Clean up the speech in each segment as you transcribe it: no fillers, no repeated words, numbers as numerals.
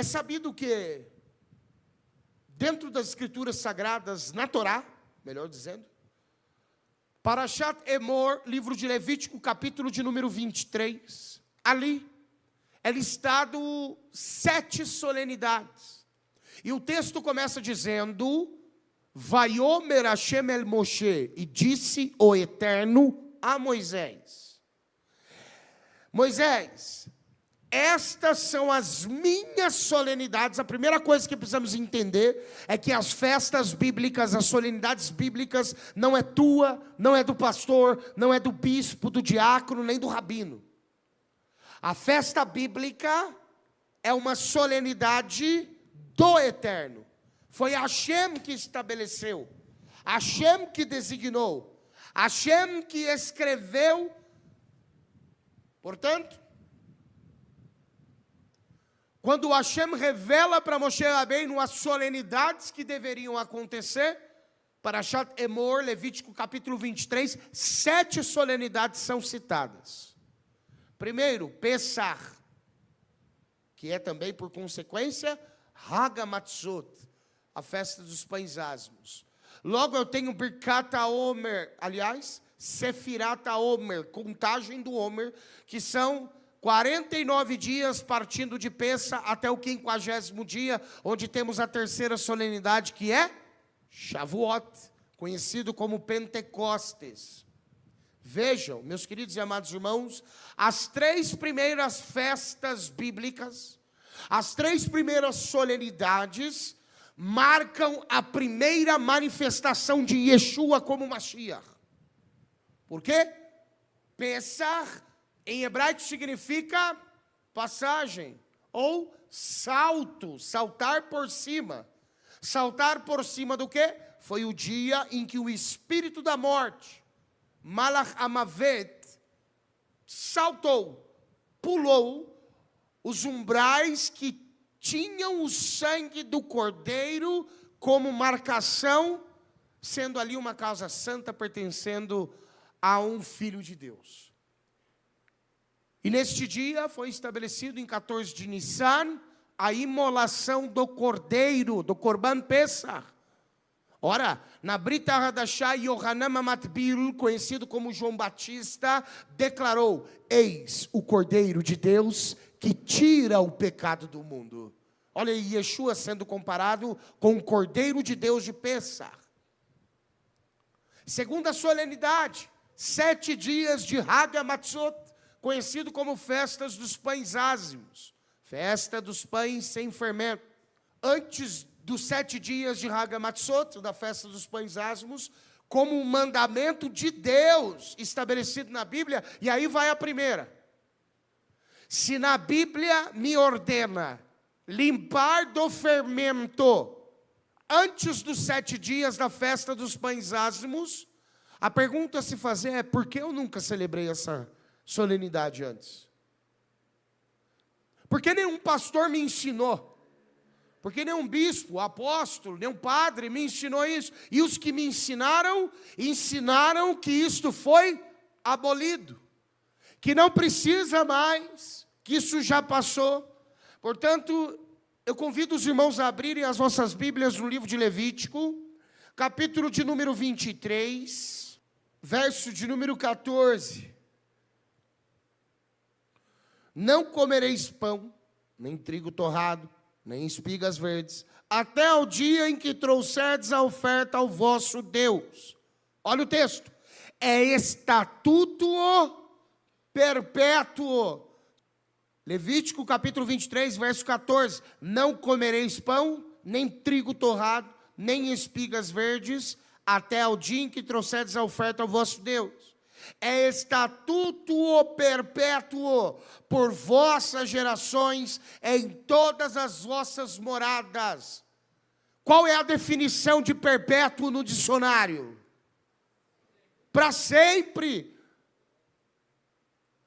É sabido que, dentro das escrituras sagradas, na Torá, melhor dizendo, Parashat Emor, livro de Levítico, capítulo de número 23, ali é listado 7 solenidades. E o texto começa dizendo: Vaiomer Hashem el Moshe, e disse o Eterno a Moisés: Moisés, estas são as minhas solenidades. A primeira coisa que precisamos entender é que as festas bíblicas, as solenidades bíblicas, não é tua, não é do pastor, não é do bispo, do diácono, nem do rabino. A festa bíblica é uma solenidade do Eterno. Foi Hashem que estabeleceu, Hashem que designou, Hashem que escreveu. Portanto, quando Hashem revela para Moshe Rabbeinu as solenidades que deveriam acontecer, Parashat Emor, Levítico capítulo 23, 7 solenidades são citadas. Primeiro, Pesach, que é também, por consequência, Hag HaMatzot, a festa dos pães asmos. Logo eu tenho Birkat HaOmer, aliás, Sefirat HaOmer, contagem do Homer, que são 49 dias partindo de Pessa até o 50º dia, onde temos a terceira solenidade, que é Shavuot, conhecido como Pentecostes. Vejam, meus queridos e amados irmãos, as 3 primeiras festas bíblicas, as 3 primeiras solenidades, marcam a primeira manifestação de Yeshua como Mashiach. Por quê? Pesach, em hebraico, significa passagem, ou salto, saltar por cima. Saltar por cima do quê? Foi o dia em que o espírito da morte, Malach Amavet, saltou, pulou os umbrais que tinham o sangue do cordeiro como marcação, sendo ali uma casa santa pertencendo a um filho de Deus. E neste dia foi estabelecido em 14 de Nissan a imolação do cordeiro, do Korban Pesach. Ora, na Brit Hadashah, Yohanan Matbil, conhecido como João Batista, declarou: eis o cordeiro de Deus que tira o pecado do mundo. Olha aí, Yeshua sendo comparado com o cordeiro de Deus de Pesach. Segunda solenidade, 7 dias de Hag HaMatzot, conhecido como festas dos pães ázimos, festa dos pães sem fermento. Antes dos 7 dias de Hag HaMatzot, da festa dos pães ázimos, como um mandamento de Deus estabelecido na Bíblia, e aí vai a primeira. Se na Bíblia me ordena limpar do fermento antes dos 7 dias da festa dos pães ázimos, a pergunta a se fazer é: por que eu nunca celebrei essa solenidade antes? Porque nenhum pastor me ensinou, porque nenhum bispo, apóstolo, nenhum padre me ensinou isso, e os que me ensinaram, ensinaram que isto foi abolido, que não precisa mais, que isso já passou. Portanto, eu convido os irmãos a abrirem as vossas Bíblias no livro de Levítico, capítulo de número 23, verso de número 14. Não comereis pão, nem trigo torrado, nem espigas verdes, até o dia em que trouxerdes a oferta ao vosso Deus. Olha o texto. É estatuto perpétuo. Levítico capítulo 23, verso 14. Não comereis pão, nem trigo torrado, nem espigas verdes, até o dia em que trouxerdes a oferta ao vosso Deus. É estatuto perpétuo por vossas gerações, em todas as vossas moradas. Qual é a definição de perpétuo no dicionário? Para sempre.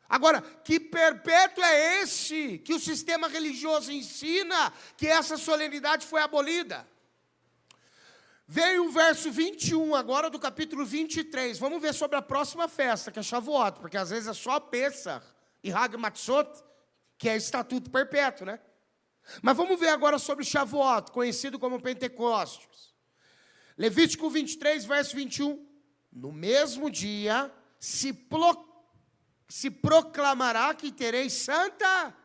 Agora, que perpétuo é esse que o sistema religioso ensina que essa solenidade foi abolida? Veio o verso 21 agora do capítulo 23. Vamos ver sobre a próxima festa, que é Shavuot, porque às vezes é só Pesach e Hag HaMatzot, que é estatuto perpétuo, né? Mas vamos ver agora sobre Shavuot, conhecido como Pentecostes. Levítico 23, verso 21. No mesmo dia se proclamará que tereis santa.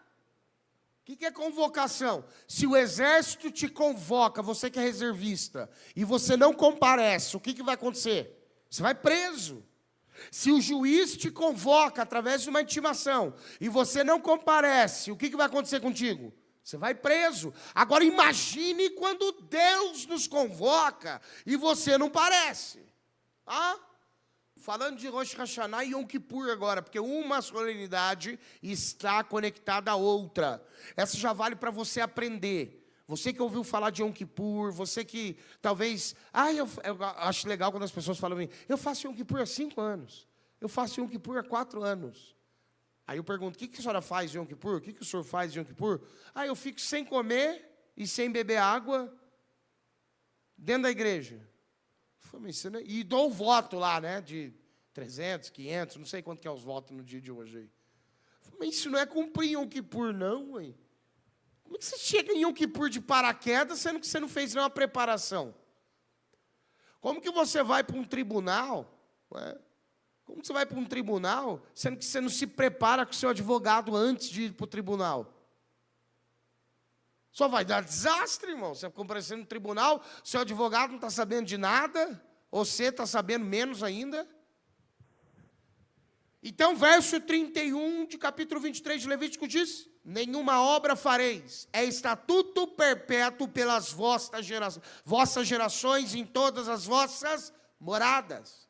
O que é convocação? Se o exército te convoca, você que é reservista, e você não comparece, o que vai acontecer? Você vai preso. Se o juiz te convoca através de uma intimação, e você não comparece, o que vai acontecer contigo? Você vai preso. Agora imagine quando Deus nos convoca, e você não parece. Falando de Rosh Hashanah e Yom Kippur agora, porque uma solenidade está conectada à outra. Essa já vale para você aprender. Você que ouviu falar de Yom Kippur, você que talvez... eu acho legal quando as pessoas falam assim, eu faço Yom Kippur há 5 anos. Eu faço Yom Kippur há 4 anos. Aí eu pergunto, o que a senhora faz de Yom Kippur? O que o senhor faz de Yom Kippur? Eu fico sem comer e sem beber água dentro da igreja. E dou o voto lá, né, de 300, 500, não sei quanto que é os votos no dia de hoje aí. Mas isso não é cumprir Yom Kippur, não, ué. Como é que você chega em Yom Kippur de paraquedas, sendo que você não fez nenhuma preparação? Como que você vai para um tribunal, Como que você vai para um tribunal, sendo que você não se prepara com o seu advogado antes de ir para o tribunal? Só vai dar desastre, irmão. Você comparecendo no tribunal, seu advogado não está sabendo de nada, você está sabendo menos ainda. Então, verso 31 de capítulo 23 de Levítico diz, nenhuma obra fareis, é estatuto perpétuo pelas vossas gerações em todas as vossas moradas.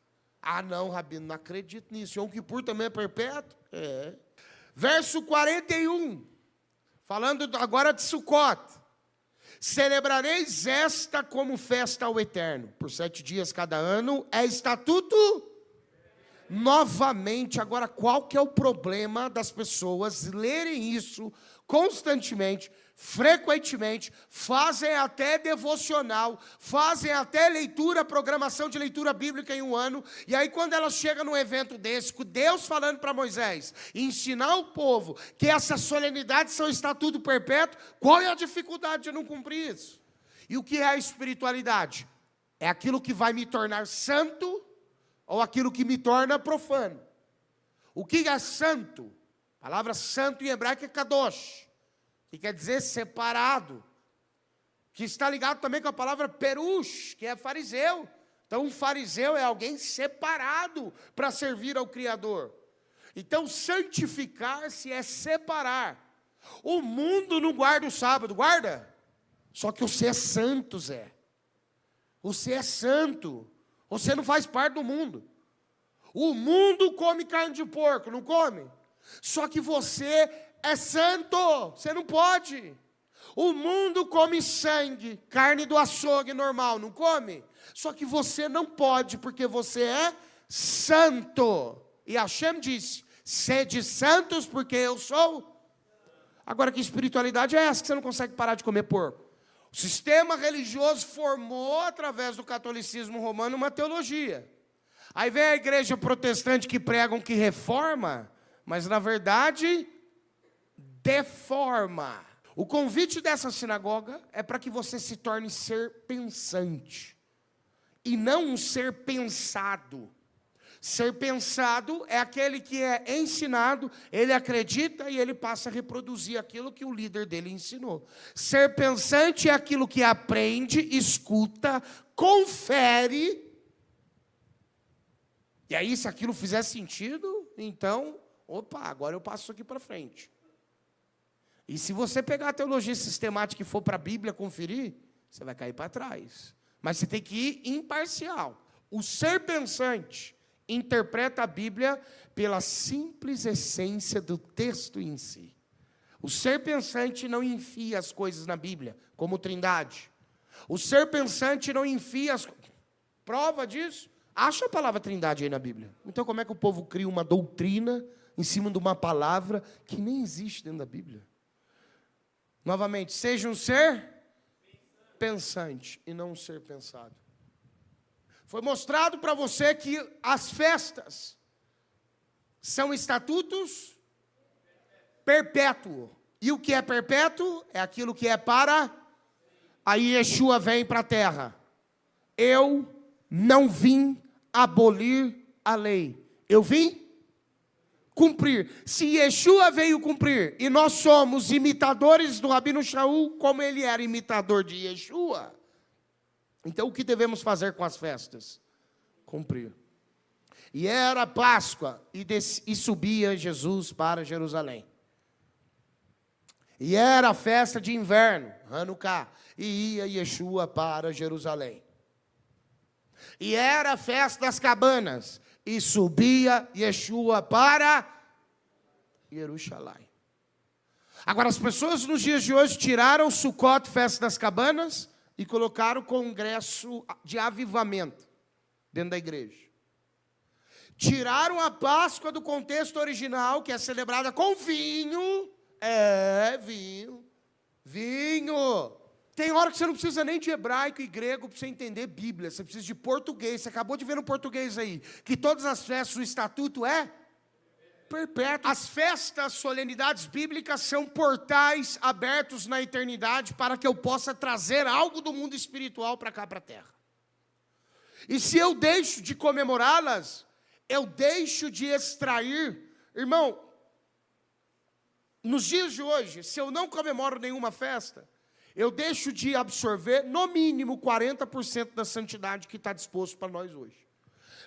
Não, Rabino, não acredito nisso. Yom Kippur também é perpétuo? É. Verso 41. Falando agora de Sukkot. Celebrareis esta como festa ao Eterno. Por 7 dias cada ano. É estatuto? Novamente, agora qual que é o problema das pessoas lerem isso constantemente, frequentemente, fazem até devocional, fazem até leitura, programação de leitura bíblica em um ano, e aí quando ela chega num evento desse, com Deus falando para Moisés, ensinar o povo que essas solenidades são estatuto perpétuo, qual é a dificuldade de não cumprir isso? E o que é a espiritualidade? É aquilo que vai me tornar santo, ou aquilo que me torna profano. O que é santo? A palavra santo em hebraico é kadosh, que quer dizer separado, que está ligado também com a palavra perush, que é fariseu. Então, um fariseu é alguém separado para servir ao Criador. Então, santificar-se é separar. O mundo não guarda o sábado, guarda? Só que você é santo, Zé. Você é santo. Você não faz parte do mundo. O mundo come carne de porco, não come? Só que você é santo, você não pode. O mundo come sangue, carne do açougue normal, não come? Só que você não pode, porque você é santo. E Hashem disse, sede santos, porque eu sou. Agora, que espiritualidade é essa que você não consegue parar de comer porco? O sistema religioso formou, através do catolicismo romano, uma teologia. Aí vem a igreja protestante que pregam que reforma, mas na verdade, deforma. O convite dessa sinagoga é para que você se torne ser pensante, e não um ser pensado. Ser pensado é aquele que é ensinado, ele acredita e ele passa a reproduzir aquilo que o líder dele ensinou. Ser pensante é aquilo que aprende, escuta, confere. E aí, se aquilo fizer sentido, então, agora eu passo isso aqui para frente. E se você pegar a teologia sistemática e for para a Bíblia conferir, você vai cair para trás. Mas você tem que ir imparcial. O ser pensante interpreta a Bíblia pela simples essência do texto em si. O ser pensante não enfia as coisas na Bíblia, como Trindade. O ser pensante não enfia as... Prova disso? Acha a palavra Trindade aí na Bíblia. Então como é que o povo cria uma doutrina em cima de uma palavra que nem existe dentro da Bíblia? Novamente, seja um ser pensante e não um ser pensado. Foi mostrado para você que as festas são estatutos perpétuos. E o que é perpétuo é aquilo que é para... Aí Yeshua vem para a terra. Eu não vim abolir a lei. Eu vim cumprir. Se Yeshua veio cumprir, e nós somos imitadores do Rabino Shaul, como ele era imitador de Yeshua, então o que devemos fazer com as festas? Cumprir. E era Páscoa, e subia Jesus para Jerusalém. E era a festa de inverno, Hanukkah, e ia Yeshua para Jerusalém. E era a festa das cabanas, e subia Yeshua para Jerusalém. Agora, as pessoas nos dias de hoje tiraram o Sukkot, festa das cabanas, e colocaram o congresso de avivamento dentro da igreja. Tiraram a Páscoa do contexto original, que é celebrada com vinho. Vinho. Tem hora que você não precisa nem de hebraico e grego para você entender Bíblia. Você precisa de português. Você acabou de ver no português aí, que todas as festas do estatuto é perpétuo. As festas, solenidades bíblicas são portais abertos na eternidade para que eu possa trazer algo do mundo espiritual para cá, para a terra. E se eu deixo de comemorá-las, eu deixo de extrair. Irmão, nos dias de hoje, se eu não comemoro nenhuma festa, eu deixo de absorver, no mínimo, 40% da santidade que está disposto para nós hoje.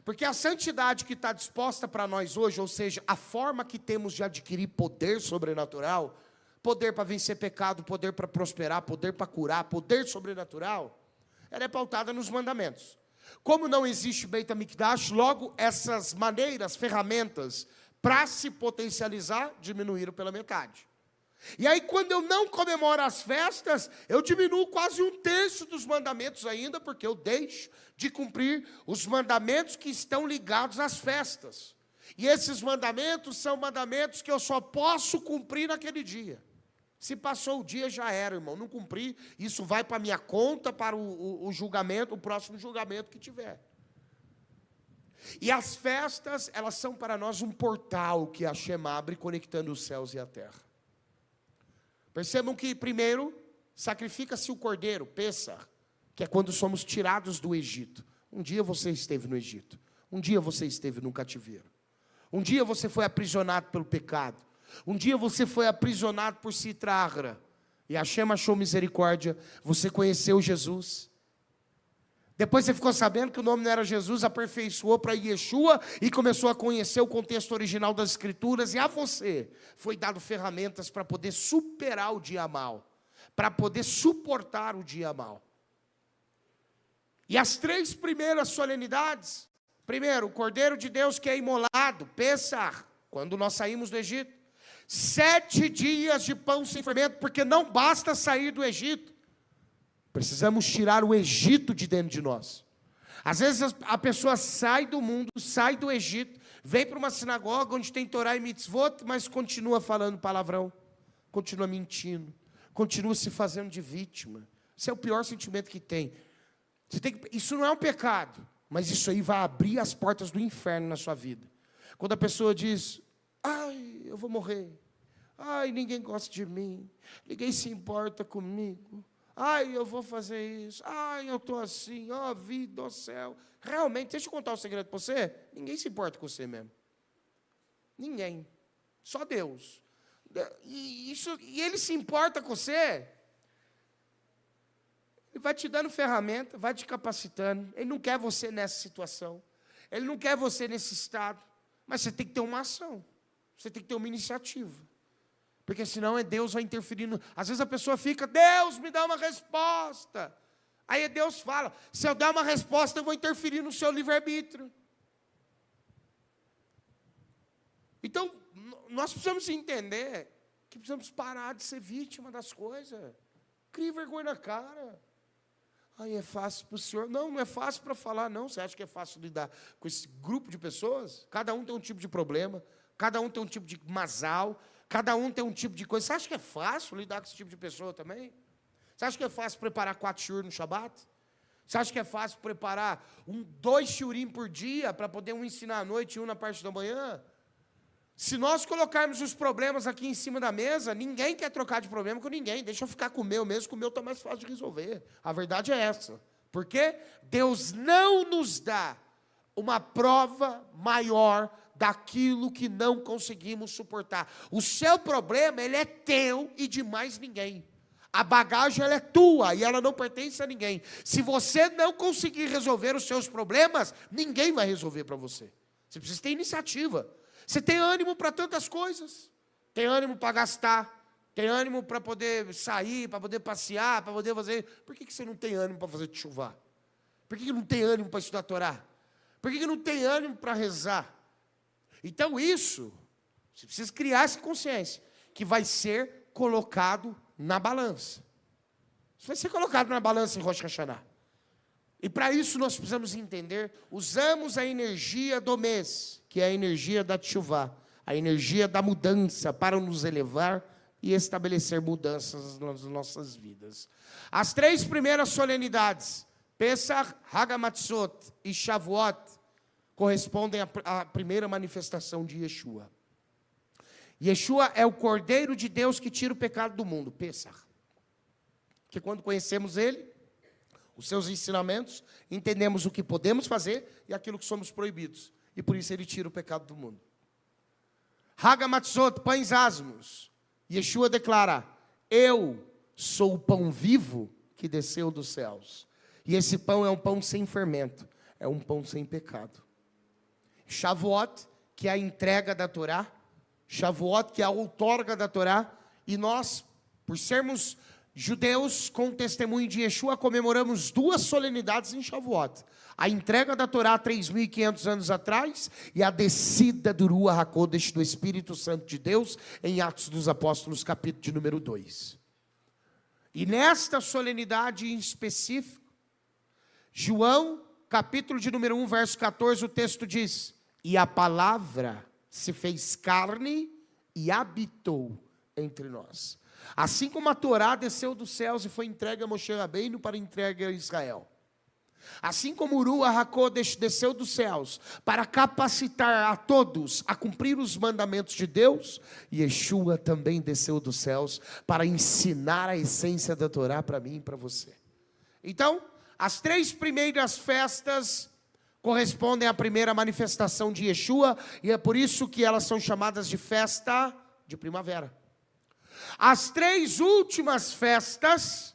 Porque a santidade que está disposta para nós hoje, ou seja, a forma que temos de adquirir poder sobrenatural, poder para vencer pecado, poder para prosperar, poder para curar, poder sobrenatural, ela é pautada nos mandamentos. Como não existe Beit HaMikdash, logo essas maneiras, ferramentas, para se potencializar, diminuíram pela metade. E aí, quando eu não comemoro as festas, eu diminuo quase 1/3 dos mandamentos ainda, porque eu deixo de cumprir os mandamentos que estão ligados às festas. E esses mandamentos são mandamentos que eu só posso cumprir naquele dia. Se passou o dia, já era, irmão, não cumpri, isso vai para a minha conta, para o julgamento, o próximo julgamento que tiver. E as festas, elas são para nós um portal que a Hashem abre, conectando os céus e a terra. Percebam que, primeiro, sacrifica-se o cordeiro, Pessah, que é quando somos tirados do Egito. Um dia você esteve no Egito. Um dia você esteve no cativeiro. Um dia você foi aprisionado pelo pecado. Um dia você foi aprisionado por Sitragra. E Hashem achou misericórdia. Você conheceu Jesus. Depois você ficou sabendo que o nome não era Jesus, aperfeiçoou para Yeshua e começou a conhecer o contexto original das Escrituras. E a você foi dado ferramentas para poder superar o dia mal, para poder suportar o dia mal. E as 3 primeiras solenidades, primeiro, o Cordeiro de Deus que é imolado, Pessah, quando nós saímos do Egito. 7 dias de pão sem fermento, porque não basta sair do Egito. Precisamos tirar o Egito de dentro de nós. Às vezes a pessoa sai do mundo, sai do Egito, vem para uma sinagoga onde tem Torá e Mitzvot, mas continua falando palavrão, continua mentindo, continua se fazendo de vítima. Isso é o pior sentimento que tem. Isso não é um pecado, mas isso aí vai abrir as portas do inferno na sua vida. Quando a pessoa diz, ai, eu vou morrer, ai, ninguém gosta de mim, ninguém se importa comigo, ai, eu vou fazer isso, ai, eu estou assim, ó vida, ó céu. Realmente, deixa eu contar um segredo para você, ninguém se importa com você mesmo. Ninguém. Só Deus. E Ele se importa com você. Ele vai te dando ferramenta, vai te capacitando. Ele não quer você nessa situação. Ele não quer você nesse estado. Mas você tem que ter uma ação. Você tem que ter uma iniciativa. Porque senão Deus vai interferindo. Às vezes a pessoa fica, Deus me dá uma resposta. Aí Deus fala, se eu der uma resposta, eu vou interferir no seu livre-arbítrio. Então, nós precisamos entender que precisamos parar de ser vítima das coisas. Crie vergonha na cara. Ai, é fácil para o senhor. Não, não é fácil para falar, não. Você acha que é fácil lidar com esse grupo de pessoas? Cada um tem um tipo de problema, cada um tem um tipo de mazal, cada um tem um tipo de coisa. Você acha que é fácil lidar com esse tipo de pessoa também? Você acha que é fácil preparar 4 shiur no Shabat? Você acha que é fácil preparar 2 shiurim por dia para poder um ensinar à noite e um na parte da manhã? Se nós colocarmos os problemas aqui em cima da mesa, ninguém quer trocar de problema com ninguém. Deixa eu ficar com o meu mesmo, que o meu está mais fácil de resolver. A verdade é essa. Porque Deus não nos dá uma prova maior daquilo que não conseguimos suportar. O seu problema, ele é teu e de mais ninguém. A bagagem, ela é tua e ela não pertence a ninguém. Se você não conseguir resolver os seus problemas, ninguém vai resolver para você. Você precisa ter iniciativa. Você tem ânimo para tantas coisas. Tem ânimo para gastar. Tem ânimo para poder sair, para poder passear, para poder fazer. Por que você não tem ânimo para fazer chuva? Por que não tem ânimo para estudar a Torá? Por que não tem ânimo para rezar? Então isso, você precisa criar essa consciência, que vai ser colocado na balança. Isso vai ser colocado na balança em Rosh Hashanah. E para isso nós precisamos entender, usamos a energia do mês, que é a energia da tchuvá, a energia da mudança, para nos elevar e estabelecer mudanças nas nossas vidas. As 3 primeiras solenidades, Pesach, Hagamatzot e Shavuot, correspondem à primeira manifestação de Yeshua. Yeshua é o Cordeiro de Deus que tira o pecado do mundo, Pesach. Que quando conhecemos Ele, os seus ensinamentos, entendemos o que podemos fazer e aquilo que somos proibidos. E por isso Ele tira o pecado do mundo. Hagamatzot, pães asmos. Yeshua declara, eu sou o pão vivo que desceu dos céus. E esse pão é um pão sem fermento, é um pão sem pecado. Shavuot, que é a entrega da Torá. Shavuot, que é a outorga da Torá. E nós, por sermos judeus com o testemunho de Yeshua, comemoramos 2 solenidades em Shavuot. A entrega da Torá 3.500 anos atrás e a descida do Ruach HaKodesh, do Espírito Santo de Deus, em Atos dos Apóstolos, capítulo de número 2. E nesta solenidade em específico, João, capítulo de número 1, verso 14, o texto diz, e a palavra se fez carne e habitou entre nós. Assim como a Torá desceu dos céus e foi entregue a Moshe Rabbeinu para entregue a Israel. Assim como o Ruach HaKodesh desceu dos céus para capacitar a todos a cumprir os mandamentos de Deus, Yeshua também desceu dos céus para ensinar a essência da Torá para mim e para você. Então, as 3 primeiras festas correspondem à primeira manifestação de Yeshua, e é por isso que elas são chamadas de festa de primavera. As 3 últimas festas,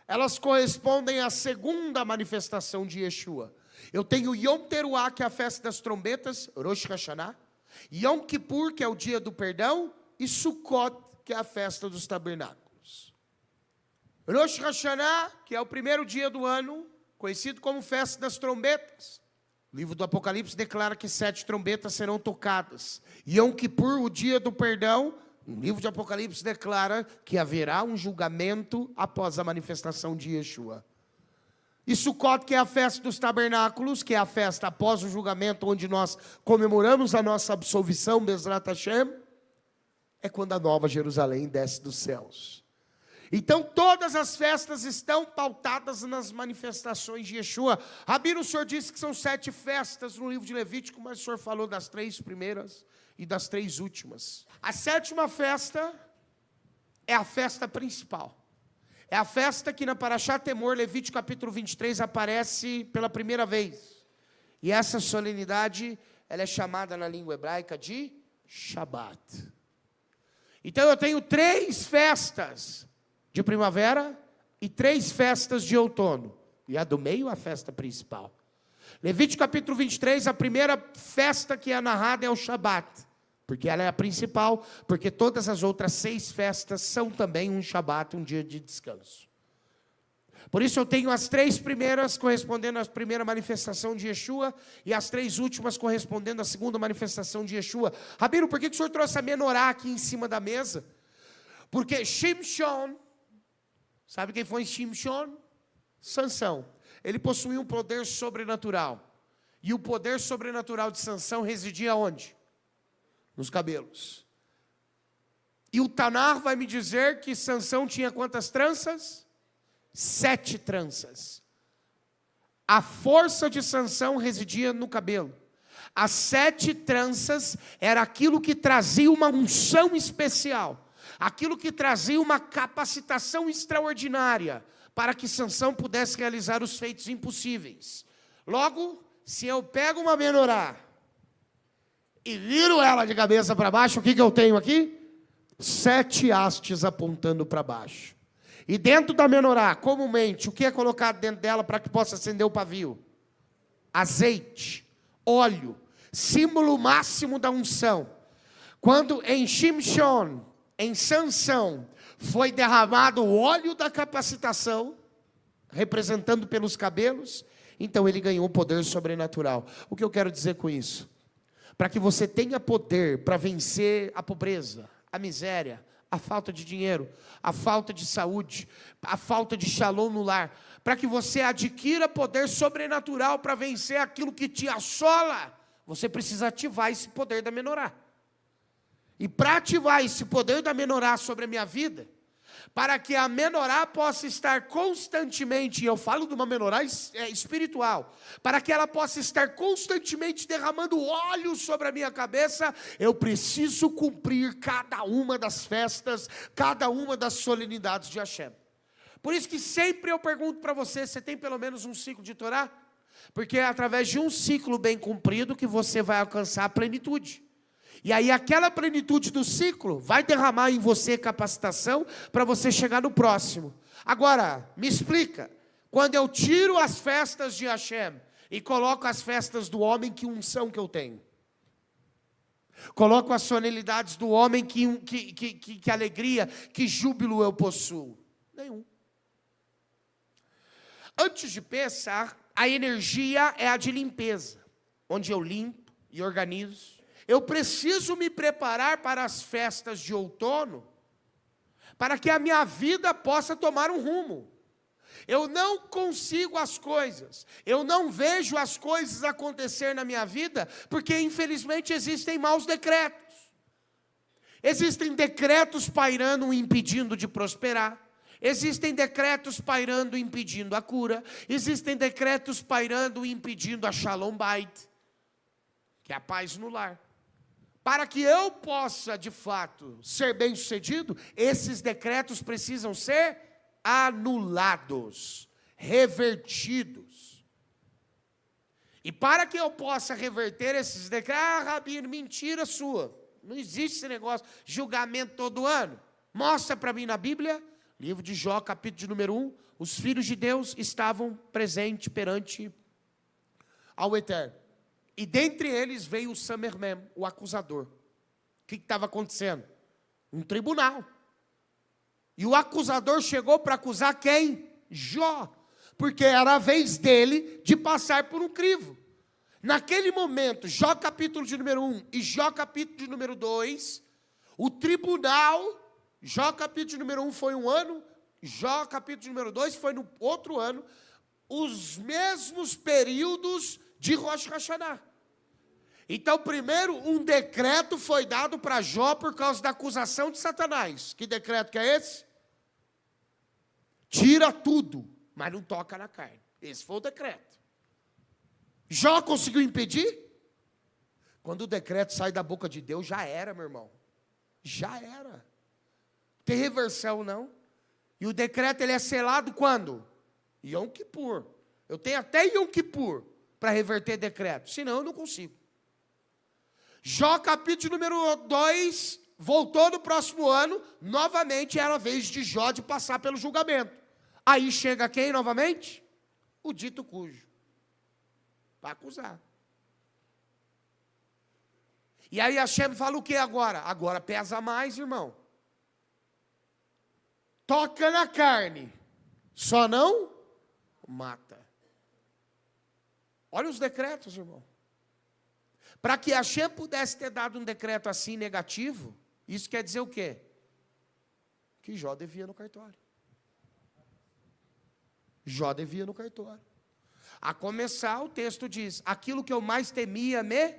elas correspondem à segunda manifestação de Yeshua. Eu tenho Yom Teruah, que é a festa das trombetas, Rosh Hashanah, Yom Kippur, que é o dia do perdão, e Sukkot, que é a festa dos tabernáculos. Rosh Hashanah, que é o primeiro dia do ano, conhecido como festa das trombetas. O livro do Apocalipse declara que 7 trombetas serão tocadas. Yom Kippur, o dia do perdão, o livro de Apocalipse declara que haverá um julgamento após a manifestação de Yeshua. E Sukkot, que é a festa dos tabernáculos, que é a festa após o julgamento, onde nós comemoramos a nossa absolvição, Bezrat Hashem, é quando a nova Jerusalém desce dos céus. Então todas as festas estão pautadas nas manifestações de Yeshua. Rabino, o senhor disse que são 7 festas no livro de Levítico, mas o senhor falou das 3 primeiras e das 3 últimas. A 7ª festa é a festa principal. É a festa que na Parashat Emor, Levítico capítulo 23, aparece pela primeira vez. E essa solenidade, ela é chamada na língua hebraica de Shabat. Então eu tenho 3 festas de primavera e 3 festas de outono. E a do meio, a festa principal. Levítico capítulo 23, a primeira festa que é narrada é o Shabat. Porque ela é a principal, porque todas as outras 6 festas são também um Shabat, um dia de descanso. Por isso eu tenho as 3 primeiras correspondendo à primeira manifestação de Yeshua, e as 3 últimas correspondendo à segunda manifestação de Yeshua. Rabino, por que o senhor trouxe a menorá aqui em cima da mesa? Porque Shimshon, sabe quem foi Shimshon? Sansão. Ele possuía um poder sobrenatural. E o poder sobrenatural de Sansão residia onde? Nos cabelos. E o Tanar vai me dizer que Sansão tinha quantas tranças? 7 tranças. A força de Sansão residia no cabelo. As 7 tranças era aquilo que trazia uma unção especial, aquilo que trazia uma capacitação extraordinária, para que Sansão pudesse realizar os feitos impossíveis. Logo, se eu pego uma menorá e viro ela de cabeça para baixo, o que eu tenho aqui? 7 hastes apontando para baixo. E dentro da menorá, comumente, o que é colocado dentro dela para que possa acender o pavio? Azeite, óleo, símbolo máximo da unção. Quando em Shimshon, em Sansão, foi derramado o óleo da capacitação, representando pelos cabelos, então ele ganhou poder sobrenatural. O que eu quero dizer com isso? Para que você tenha poder para vencer a pobreza, a miséria, a falta de dinheiro, a falta de saúde, a falta de shalom no lar, para que você adquira poder sobrenatural para vencer aquilo que te assola, você precisa ativar esse poder da menorá. E para ativar esse poder da menorá sobre a minha vida, para que a menorá possa estar constantemente, e eu falo de uma menorá espiritual, para que ela possa estar constantemente derramando óleo sobre a minha cabeça, eu preciso cumprir cada uma das festas, cada uma das solenidades de Hashem. Por isso que sempre eu pergunto para você, você tem pelo menos um ciclo de Torá? Porque é através de um ciclo bem cumprido que você vai alcançar a plenitude. E aí aquela plenitude do ciclo vai derramar em você capacitação para você chegar no próximo. Agora, me explica, quando eu tiro as festas de Hashem e coloco as festas do homem, que unção que eu tenho? Coloco as solenidades do homem, que alegria, que júbilo eu possuo? Nenhum. Antes de pensar, a energia é a de limpeza, onde eu limpo e organizo. Eu preciso me preparar para as festas de outono, para que a minha vida possa tomar um rumo. Eu não consigo as coisas, eu não vejo as coisas acontecer na minha vida, porque infelizmente existem maus decretos. Existem decretos pairando impedindo de prosperar. Existem decretos pairando impedindo a cura. Existem decretos pairando impedindo a Shalom Bait, que é a paz no lar. Para que eu possa, de fato, ser bem-sucedido, esses decretos precisam ser anulados, revertidos. E para que eu possa reverter esses decretos, Rabino, mentira sua. Não existe esse negócio, julgamento todo ano. Mostra para mim na Bíblia, livro de Jó, capítulo de número 1, os filhos de Deus estavam presentes perante ao Eterno. E dentre eles veio o Samermem, o acusador. O que estava acontecendo? Um tribunal. E o acusador chegou para acusar quem? Jó. Porque era a vez dele de passar por um crivo. Naquele momento, Jó capítulo de número 1 e Jó capítulo de número 2, o tribunal, Jó capítulo de número 1 foi um ano, Jó capítulo de número 2 foi no outro ano, os mesmos períodos de Rosh Hashanah. Então, primeiro, um decreto foi dado para Jó por causa da acusação de Satanás. Que decreto que é esse? Tira tudo, mas não toca na carne. Esse foi o decreto. Jó conseguiu impedir? Quando o decreto sai da boca de Deus, já era, meu irmão. Já era. Não tem reversão, não. E o decreto, ele é selado quando? Yom Kippur. Eu tenho até Yom Kippur para reverter decreto, senão eu não consigo. Jó capítulo número 2, voltou no próximo ano, novamente era a vez de Jó de passar pelo julgamento. Aí chega quem novamente? O dito cujo, para acusar. E aí Hashem fala o que agora? Agora pesa mais, irmão. Toca na carne, só não mata. Olha os decretos, irmão. Para que Hashem pudesse ter dado um decreto assim negativo, isso quer dizer o quê? Que Jó devia no cartório. Jó devia no cartório. A começar, o texto diz, aquilo que eu mais temia me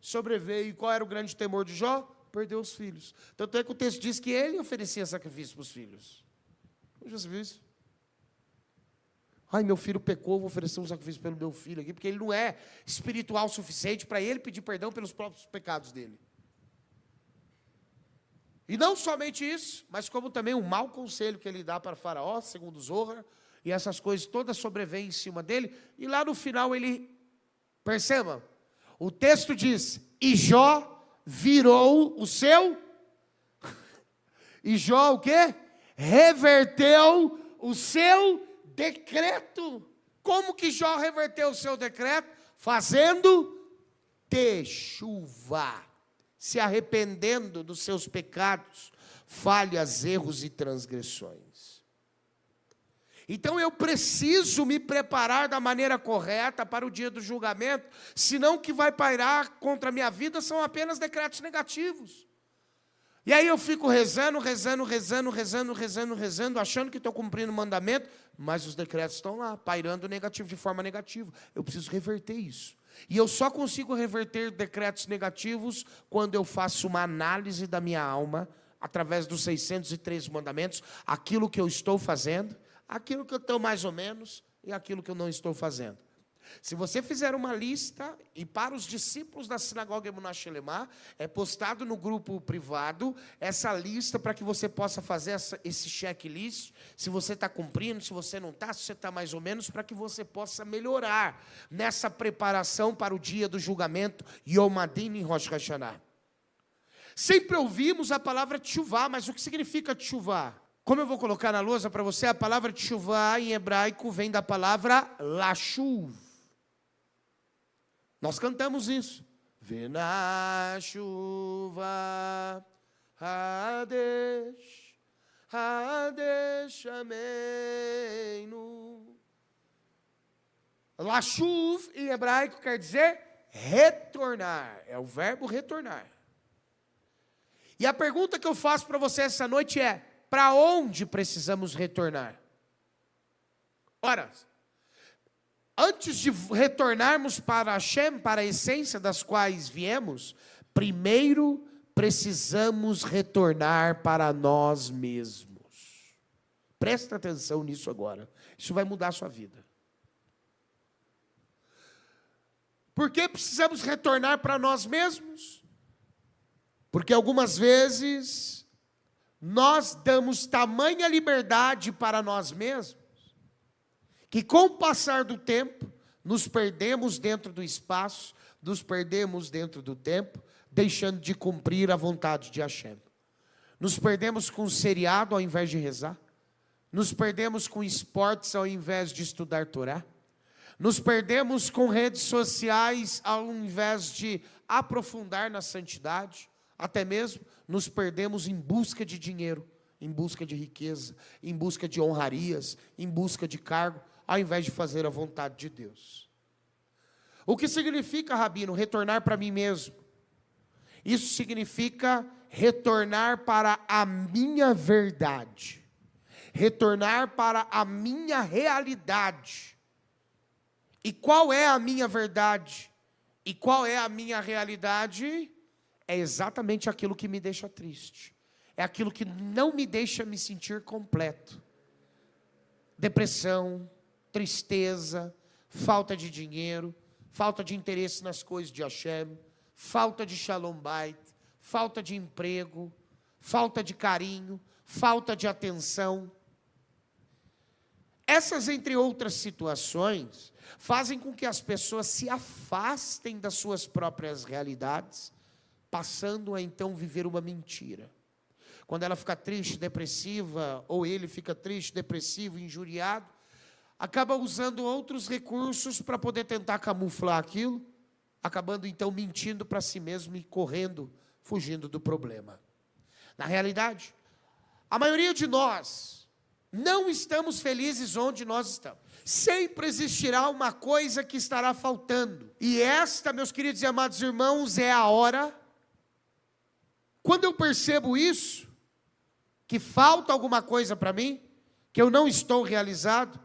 sobreveio. E qual era o grande temor de Jó? Perdeu os filhos. Tanto é que o texto diz que ele oferecia sacrifício para os filhos. Já se viu isso? Ai, meu filho pecou, vou oferecer um sacrifício pelo meu filho aqui, porque ele não é espiritual o suficiente para ele pedir perdão pelos próprios pecados dele. E não somente isso, mas como também um mau conselho que ele dá para Faraó, segundo Zohar, e essas coisas todas sobrevêm em cima dele, e lá no final ele, perceba, o texto diz, e Jó virou o seu, e Jó o quê? Reverteu o seu decreto. Como que Jó reverteu o seu decreto? Fazendo teshuva, se arrependendo dos seus pecados, falhas, erros e transgressões. Então eu preciso me preparar da maneira correta para o dia do julgamento, senão o que vai pairar contra a minha vida são apenas decretos negativos. E aí eu fico rezando, achando que estou cumprindo o mandamento, mas os decretos estão lá, pairando negativo, de forma negativa. Eu preciso reverter isso. E eu só consigo reverter decretos negativos quando eu faço uma análise da minha alma, através dos 613 mandamentos, aquilo que eu estou fazendo, aquilo que eu estou mais ou menos, e aquilo que eu não estou fazendo. Se você fizer uma lista, e para os discípulos da sinagoga Emuná Shelemá, é postado no grupo privado, essa lista para que você possa fazer esse checklist, se você está cumprindo, se você não está, se você está mais ou menos, para que você possa melhorar nessa preparação para o dia do julgamento, Yom Adin e Rosh Hashanah. Sempre ouvimos a palavra tshuvá, mas o que significa tshuvá? Como eu vou colocar na lousa para você, a palavra tshuvá em hebraico vem da palavra lashuv. Nós cantamos isso. Vena chuva, Hadesh, Hadesh Ameinu. Lashuv em hebraico quer dizer retornar. É o verbo retornar. E a pergunta que eu faço para você essa noite é: para onde precisamos retornar? Ora, antes de retornarmos para Hashem, para a essência das quais viemos, primeiro precisamos retornar para nós mesmos. Presta atenção nisso agora. Isso vai mudar a sua vida. Por que precisamos retornar para nós mesmos? Porque algumas vezes nós damos tamanha liberdade para nós mesmos, que com o passar do tempo, nos perdemos dentro do espaço, nos perdemos dentro do tempo, deixando de cumprir a vontade de Hashem. Nos perdemos com seriado ao invés de rezar, nos perdemos com esportes ao invés de estudar Torá, nos perdemos com redes sociais ao invés de aprofundar na santidade, até mesmo nos perdemos em busca de dinheiro, em busca de riqueza, em busca de honrarias, em busca de cargo, ao invés de fazer a vontade de Deus. O que significa, Rabino, retornar para mim mesmo? Isso significa retornar para a minha verdade, retornar para a minha realidade. E qual é a minha verdade? E qual é a minha realidade? É exatamente aquilo que me deixa triste. É aquilo que não me deixa me sentir completo. Depressão, tristeza, falta de dinheiro, falta de interesse nas coisas de Hashem, falta de Shalom Bait, falta de emprego, falta de carinho, falta de atenção. Essas, entre outras situações, fazem com que as pessoas se afastem das suas próprias realidades, passando a então viver uma mentira. Quando ela fica triste, depressiva, ou ele fica triste, depressivo, injuriado, acaba usando outros recursos para poder tentar camuflar aquilo, acabando então mentindo para si mesmo e correndo, fugindo do problema. Na realidade, a maioria de nós não estamos felizes onde nós estamos. Sempre existirá uma coisa que estará faltando. E esta, meus queridos e amados irmãos, é a hora. Quando eu percebo isso, que falta alguma coisa para mim, que eu não estou realizado,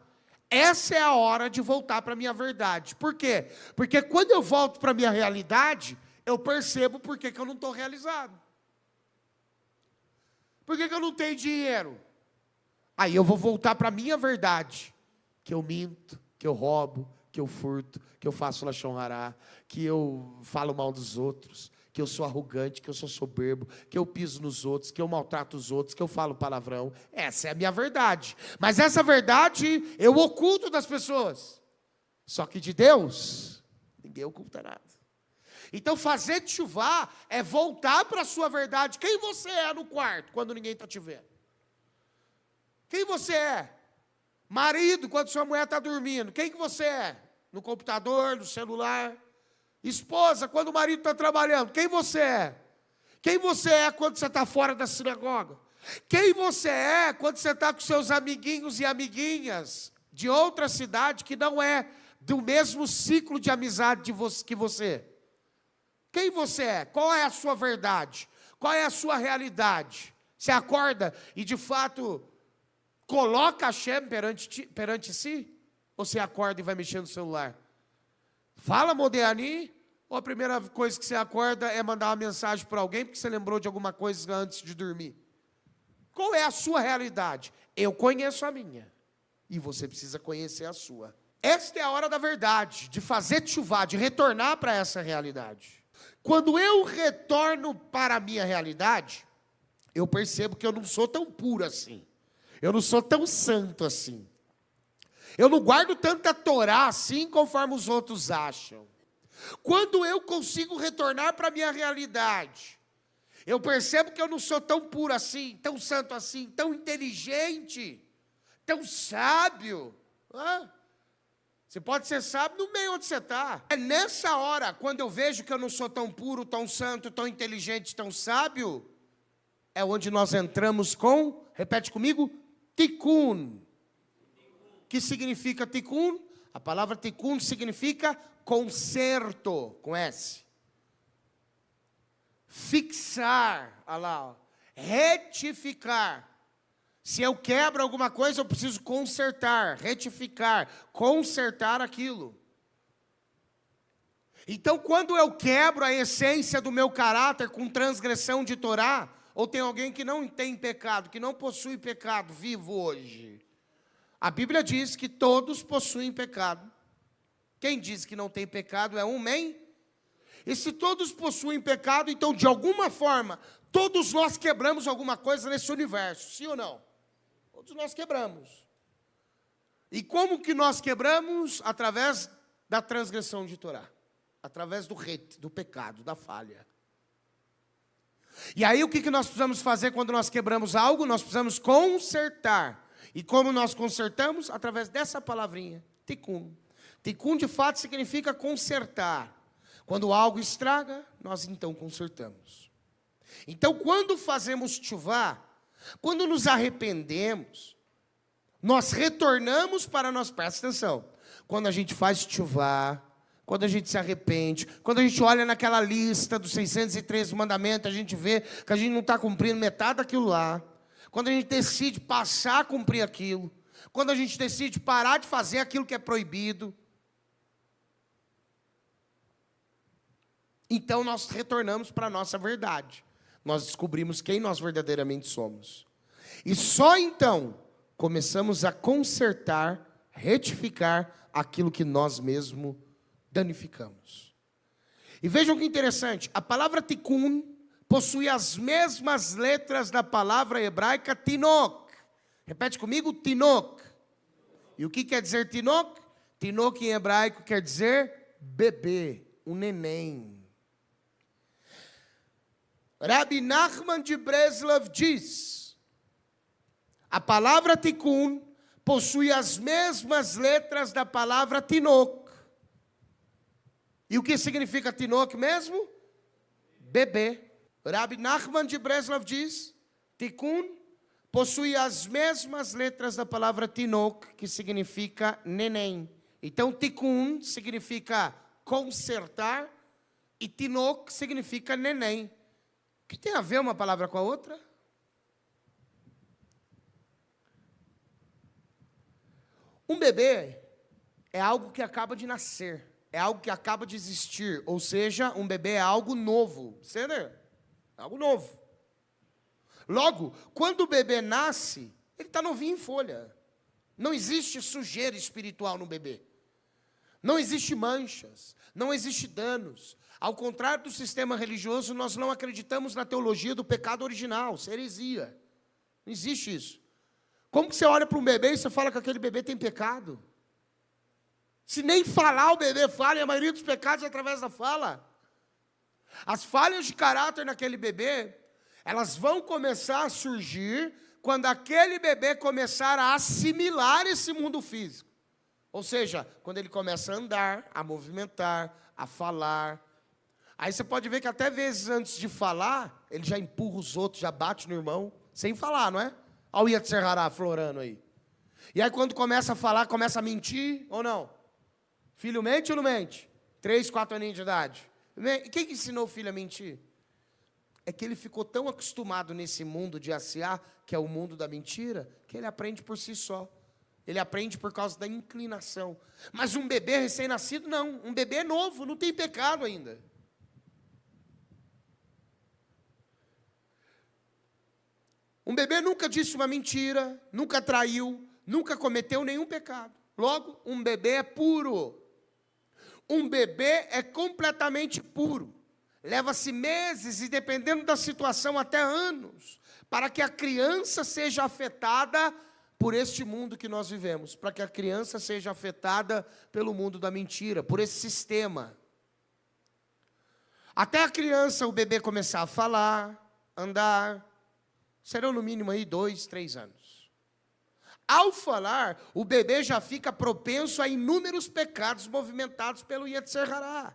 essa é a hora de voltar para a minha verdade. Por quê? Porque quando eu volto para a minha realidade, eu percebo por que eu não estou realizado. Por que eu não tenho dinheiro? Aí eu vou voltar para a minha verdade. que eu minto, que eu roubo, que eu furto, que eu faço lachão rará, que eu falo mal dos outros, que eu sou arrogante, que eu sou soberbo, que eu piso nos outros, que eu maltrato os outros, que eu falo palavrão. Essa é a minha verdade. Mas essa verdade eu oculto das pessoas. Só que de Deus, ninguém oculta nada. Então fazer teshuvá é voltar para a sua verdade. Quem você é no quarto, quando ninguém está te vendo? Quem você é? Marido, quando sua mulher está dormindo. Quem que você é? No computador, no celular. Esposa, quando o marido está trabalhando. Quem você é? Quem você é quando você está fora da sinagoga? Quem você é quando você está com seus amiguinhos e amiguinhas de outra cidade que não é do mesmo ciclo de amizade que você? Quem você é? Qual é a sua verdade? Qual é a sua realidade? Você acorda e de fato coloca Hashem perante si? Ou você acorda e vai mexer no celular? Fala Modéani, ou a primeira coisa que você acorda é mandar uma mensagem para alguém porque você lembrou de alguma coisa antes de dormir? Qual é a sua realidade? Eu conheço a minha, e você precisa conhecer a sua. Esta é a hora da verdade, de fazer teshuvá, de retornar para essa realidade. Quando eu retorno para a minha realidade, eu percebo que eu não sou tão puro assim. Eu não sou tão santo assim. Eu não guardo tanta Torá assim conforme os outros acham. Quando eu consigo retornar para a minha realidade, eu percebo que eu não sou tão puro assim, tão santo assim, tão inteligente, tão sábio. Você pode ser sábio no meio onde você está. É nessa hora, quando eu vejo que eu não sou tão puro, tão santo, tão inteligente, tão sábio, é onde nós entramos com, repete comigo, tikkun. O que significa tikkun? A palavra tikkun significa conserto, com S. Fixar, olha lá, ó. Retificar. Se eu quebro alguma coisa, eu preciso consertar, retificar, consertar aquilo. Então, quando eu quebro a essência do meu caráter com transgressão de Torá, ou tem alguém que não tem pecado, que não possui pecado vivo hoje, a Bíblia diz que todos possuem pecado. Quem diz que não tem pecado é um men. E se todos possuem pecado, então de alguma forma, todos nós quebramos alguma coisa nesse universo, sim ou não? Todos nós quebramos. E como que nós quebramos? Através da transgressão de Torá. Através do pecado, da falha. E aí o que nós precisamos fazer quando nós quebramos algo? Nós precisamos consertar. E como nós consertamos? Através dessa palavrinha, tikkun. Tikkun de fato significa consertar. Quando algo estraga, nós então consertamos. Então quando fazemos teshuvá, quando nos arrependemos, nós retornamos para nós, presta atenção, quando a gente faz teshuvá, quando a gente se arrepende, quando a gente olha naquela lista dos 613 mandamentos, a gente vê que a gente não está cumprindo metade daquilo lá, quando a gente decide passar a cumprir aquilo, quando a gente decide parar de fazer aquilo que é proibido, então nós retornamos para a nossa verdade. Nós descobrimos quem nós verdadeiramente somos. E só então começamos a consertar, retificar aquilo que nós mesmos danificamos. E vejam que interessante, a palavra tikkun possui as mesmas letras da palavra hebraica tinok. Repete comigo, tinok. E o que quer dizer tinok? Tinok em hebraico quer dizer bebê, um neném. Rabbi Nachman de Breslov diz, a palavra tikkun possui as mesmas letras da palavra tinok. E o que significa tinok mesmo? Bebê. Rabbi Nachman de Breslov diz, tikkun possui as mesmas letras da palavra tinok, que significa neném. Então, tikkun significa consertar e tinok significa neném. O que tem a ver uma palavra com a outra? Um bebê é algo que acaba de nascer, é algo que acaba de existir, ou seja, um bebê é algo novo, entendeu? É algo novo. Logo, quando o bebê nasce, ele está novinho em folha. Não existe sujeira espiritual no bebê. Não existe manchas, não existe danos. Ao contrário do sistema religioso, nós não acreditamos na teologia do pecado original, isso é heresia. Não existe isso. Como que você olha para um bebê e você fala que aquele bebê tem pecado? Se nem falar o bebê fala, e a maioria dos pecados é através da fala. As falhas de caráter naquele bebê, elas vão começar a surgir quando aquele bebê começar a assimilar esse mundo físico. Ou seja, quando ele começa a andar, a movimentar, a falar. Aí você pode ver que até vezes antes de falar, ele já empurra os outros, já bate no irmão, sem falar, não é? Olha o Yetzer Hará florando aí. E aí quando começa a falar, começa a mentir, ou não? Filho mente ou não mente? 3, 4 aninhos de idade. E quem que ensinou o filho a mentir? É que ele ficou tão acostumado nesse mundo de ACA, que é o mundo da mentira, que ele aprende por si só. Ele aprende por causa da inclinação. Mas um bebê recém-nascido, não. Um bebê novo, não tem pecado ainda. Um bebê nunca disse uma mentira, nunca traiu, nunca cometeu nenhum pecado. Logo, um bebê é puro. Um bebê é completamente puro. Leva-se meses e, dependendo da situação, até anos, para que a criança seja afetada por este mundo que nós vivemos, para que a criança seja afetada pelo mundo da mentira, por esse sistema. Até a criança, o bebê começar a falar, andar, serão no mínimo aí 2, 3 anos. Ao falar, o bebê já fica propenso a inúmeros pecados movimentados pelo Yetzer Hará.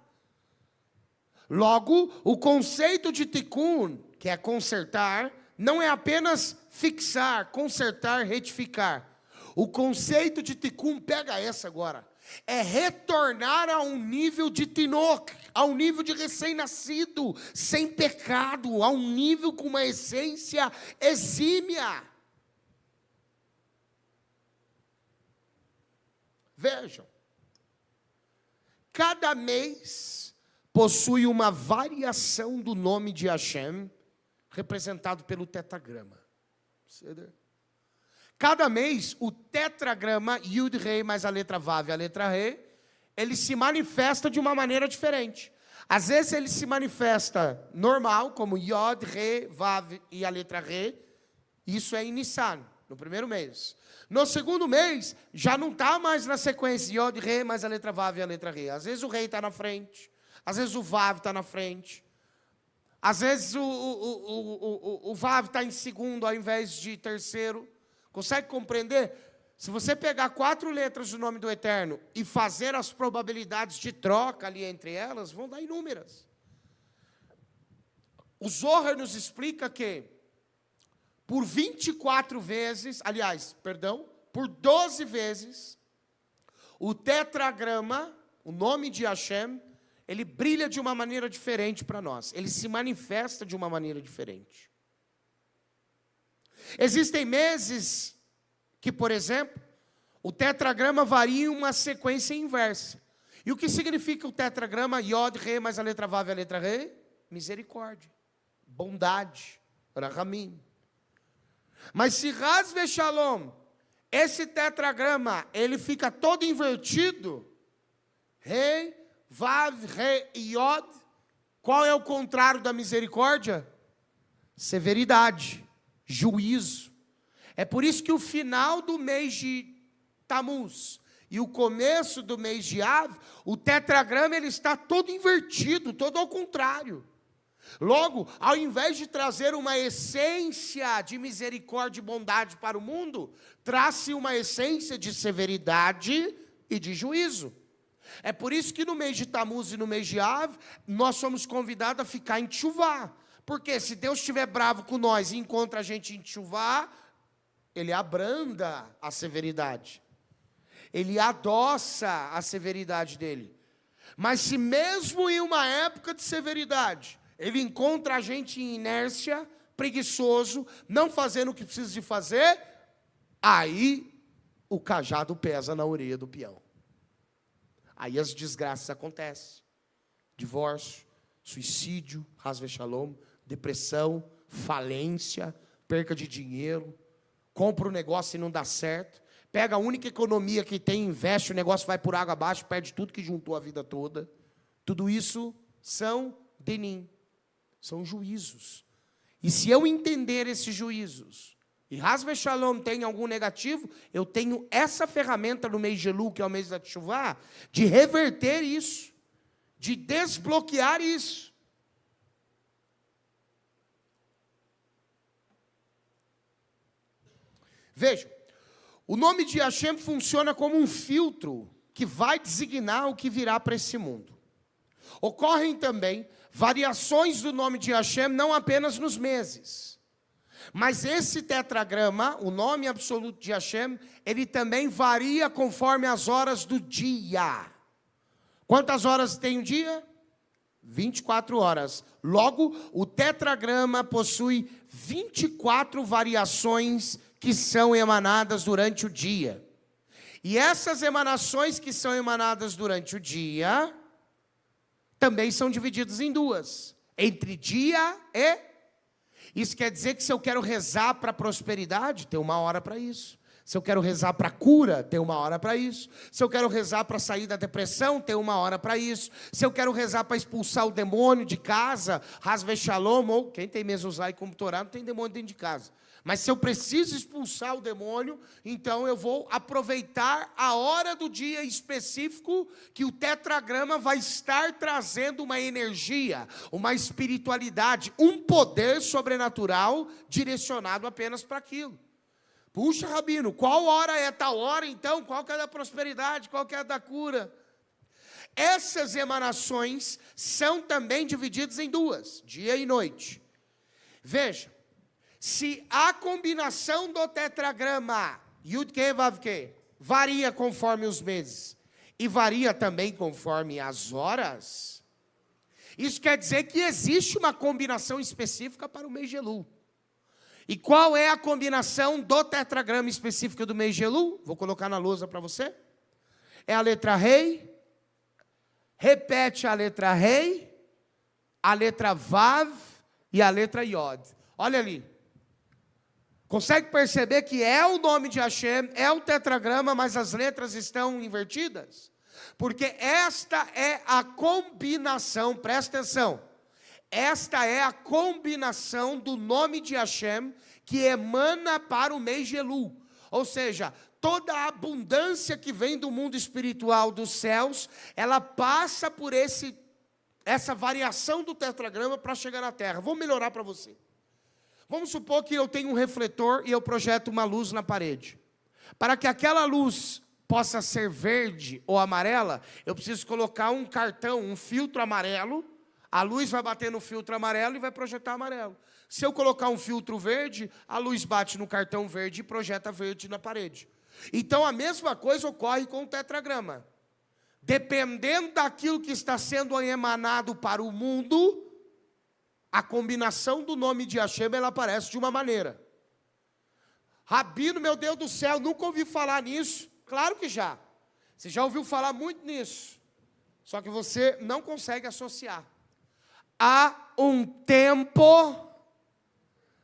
Logo, o conceito de tikkun, que é consertar, não é apenas fixar, consertar, retificar. O conceito de tikkun, pega essa agora, é retornar a um nível de tinok, a um nível de recém-nascido, sem pecado, a um nível com uma essência exímia. Vejam, cada mês possui uma variação do nome de Hashem, representado pelo tetragrama. Cada mês, o tetragrama, Yud Rei mais a letra Vav e a letra Re, ele se manifesta de uma maneira diferente. Às vezes ele se manifesta normal, como Yod, Re, Vav e a letra Re. Isso é em Nissan, no primeiro mês. No segundo mês, já não está mais na sequência Yod, Re, mais a letra Vav e a letra Re. Às vezes o Rei está na frente, às vezes o Vav está na frente. Às vezes o Vav está em segundo ao invés de terceiro. Consegue compreender? Se você pegar 4 letras do nome do Eterno e fazer as probabilidades de troca ali entre elas, vão dar inúmeras. O Zohar nos explica que por 24 vezes, por 12 vezes, o tetragrama, o nome de Hashem, ele brilha de uma maneira diferente para nós. Ele se manifesta de uma maneira diferente. Existem meses que, por exemplo, o tetragrama varia em uma sequência inversa. E o que significa o tetragrama Yod, Re, mais a letra Vav e a letra Re? Misericórdia, bondade, Rahamim. Mas se Ras Veshalom, esse tetragrama, ele fica todo invertido, Rei, Vav, Re e Yod, qual é o contrário da misericórdia? Severidade, juízo. É por isso que o final do mês de Tammuz e o começo do mês de Av, o tetragrama ele está todo invertido, todo ao contrário. Logo, ao invés de trazer uma essência de misericórdia e bondade para o mundo, traz-se uma essência de severidade e de juízo. É por isso que no mês de Tammuz e no mês de Av, nós somos convidados a ficar em tchuvá. Porque se Deus estiver bravo com nós e encontra a gente em tchuvá, Ele abranda a severidade. Ele adoça a severidade dele. Mas se mesmo em uma época de severidade, Ele encontra a gente em inércia, preguiçoso, não fazendo o que precisa de fazer, aí o cajado pesa na orelha do peão. Aí as desgraças acontecem. Divórcio, suicídio, Ras Veshalom, depressão, falência, perca de dinheiro, compra um negócio e não dá certo, pega a única economia que tem, investe, o negócio vai por água abaixo, perde tudo que juntou a vida toda. Tudo isso são dinim, são juízos. E se eu entender esses juízos, e Has Veshalom tem algum negativo, eu tenho essa ferramenta no mês de Elul, que é o mês da Teshuvah, de reverter isso, de desbloquear isso. Vejam, o nome de Hashem funciona como um filtro que vai designar o que virá para esse mundo. Ocorrem também variações do nome de Hashem, não apenas nos meses. Mas esse tetragrama, o nome absoluto de Hashem, ele também varia conforme as horas do dia. Quantas horas tem o dia? 24 horas. Logo, o tetragrama possui 24 variações que são emanadas durante o dia. E essas emanações que são emanadas durante o dia também são divididas em duas. Entre dia e... Isso quer dizer que se eu quero rezar para a prosperidade, tem uma hora para isso. Se eu quero rezar para a cura, tem uma hora para isso. Se eu quero rezar para sair da depressão, tem uma hora para isso. Se eu quero rezar para expulsar o demônio de casa, Has Veshalom, ou quem tem mezuzá e comptorá, não tem demônio dentro de casa. Mas se eu preciso expulsar o demônio, então eu vou aproveitar a hora do dia específico que o tetragrama vai estar trazendo uma energia, uma espiritualidade, um poder sobrenatural direcionado apenas para aquilo. Puxa, Rabino, qual hora é tal hora então? Qual que é da prosperidade? Qual que é da cura? Essas emanações são também divididas em duas, dia e noite. Veja. Se a combinação do tetragrama Yud-Ke Vav-Ke varia conforme os meses e varia também conforme as horas, isso quer dizer que existe uma combinação específica para o mês de Elul. E qual é a combinação do tetragrama específico do mês de Elul? Vou colocar na lousa para você. É a letra Rei, repete a letra Rei, a letra Vav e a letra Yod. Olha ali. Consegue perceber que é o nome de Hashem, é o tetragrama, mas as letras estão invertidas? Porque esta é a combinação, presta atenção, esta é a combinação do nome de Hashem que emana para o mês de Elul. Ou seja, toda a abundância que vem do mundo espiritual dos céus, ela passa por essa variação do tetragrama para chegar na terra. Vou melhorar para você. Vamos supor que eu tenho um refletor e eu projeto uma luz na parede. Para que aquela luz possa ser verde ou amarela, eu preciso colocar um cartão, um filtro amarelo. A luz vai bater no filtro amarelo e vai projetar amarelo. Se eu colocar um filtro verde, a luz bate no cartão verde e projeta verde na parede. Então a mesma coisa ocorre com o tetragrama. Dependendo daquilo que está sendo emanado para o mundo, a combinação do nome de Hashem, ela aparece de uma maneira. Rabino, meu Deus do céu, nunca ouvi falar nisso. Claro que já. Você já ouviu falar muito nisso. Só que você não consegue associar. Há um tempo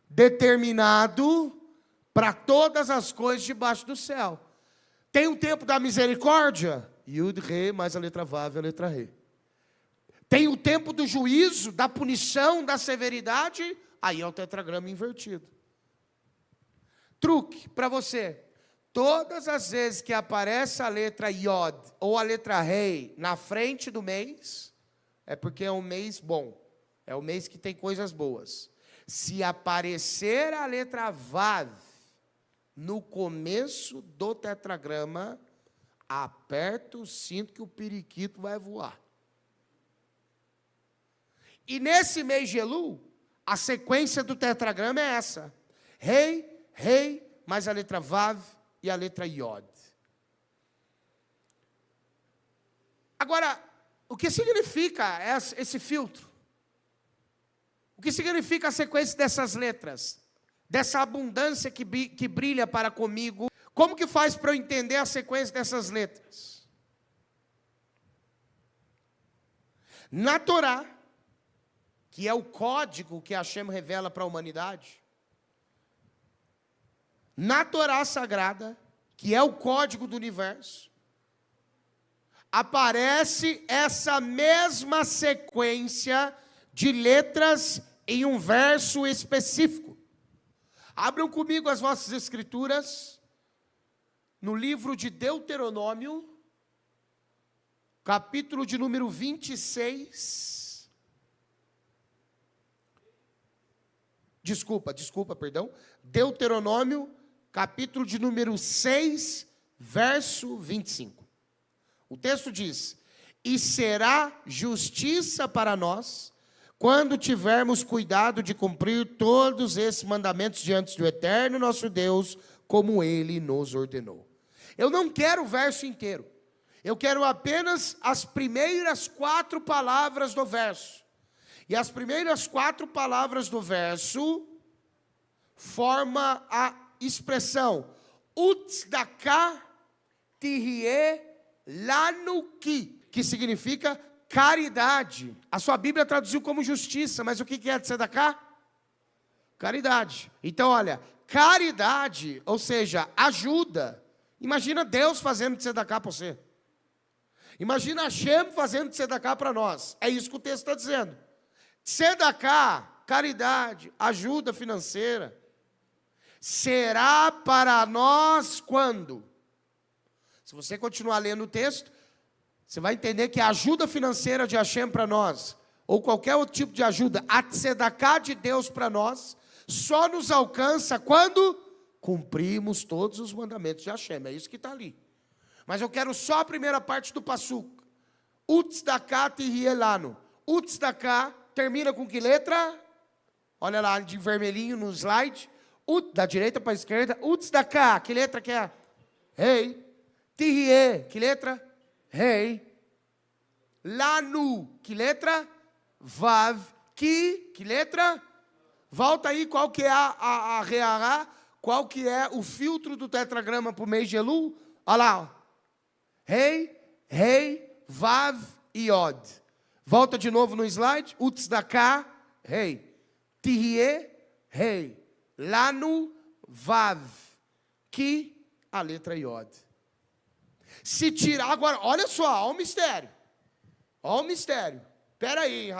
determinado para todas as coisas debaixo do céu. Tem um tempo da misericórdia, Yud, Re, mais a letra Vav e a letra Re. Tem o tempo do juízo, da punição, da severidade, aí é o tetragrama invertido. Truque para você. Todas as vezes que aparece a letra Yod ou a letra Rei na frente do mês, é porque é um mês bom. É um mês que tem coisas boas. Se aparecer a letra Vav no começo do tetragrama, aperta o cinto que o periquito vai voar. E nesse mês de Elul, a sequência do tetragrama é essa. Rei, Rei, mais a letra Vav e a letra Yod. Agora, o que significa esse filtro? O que significa a sequência dessas letras? Dessa abundância que brilha para comigo? Como que faz para eu entender a sequência dessas letras? Na Torá, que é o código que Hashem revela para a humanidade, na Torá Sagrada, que é o código do universo, aparece essa mesma sequência de letras em um verso específico. Abram comigo as vossas escrituras, no livro de Deuteronômio, capítulo de número 26. Perdão. Deuteronômio, capítulo de número 6, verso 25. O texto diz: e será justiça para nós, quando tivermos cuidado de cumprir todos esses mandamentos diante do Eterno nosso Deus, como Ele nos ordenou. Eu não quero o verso inteiro. Eu quero apenas as primeiras 4 palavras do verso. E as primeiras 4 palavras do verso forma a expressão Utzdaka Tirie Lanuki, que significa caridade. A sua Bíblia traduziu como justiça, mas o que é tzedakah? Caridade. Então, olha, caridade, ou seja, ajuda. Imagina Deus fazendo tzedakah para você. Imagina Hashem fazendo tzedakah para nós. É isso que o texto está dizendo. Tzedakah, caridade, ajuda financeira, será para nós quando? Se você continuar lendo o texto, você vai entender que a ajuda financeira de Hashem para nós, ou qualquer outro tipo de ajuda, a tzedakah de Deus para nós, só nos alcança quando cumprimos todos os mandamentos de Hashem. É isso que está ali. Mas eu quero só a primeira parte do passuk. Utzdaka tihielanu. Utzdaka termina com que letra? Olha lá de vermelhinho no slide. Da direita para a esquerda. Utzdaka, que letra que é? Rei. Tihie, que letra? Rei. Lanu, que letra? Vav. Que letra? Volta aí, qual que é a reará? Qual que é o filtro do tetragrama para o mês de Elul? Olha lá, ó. Rei, Vav e Yod. Volta de novo no slide. Utzdaka, rei. Tihie, rei. Lanu, Vav. Que, a letra Yod. Se tirar, agora, olha só, olha o mistério. Olha o mistério. Pera aí,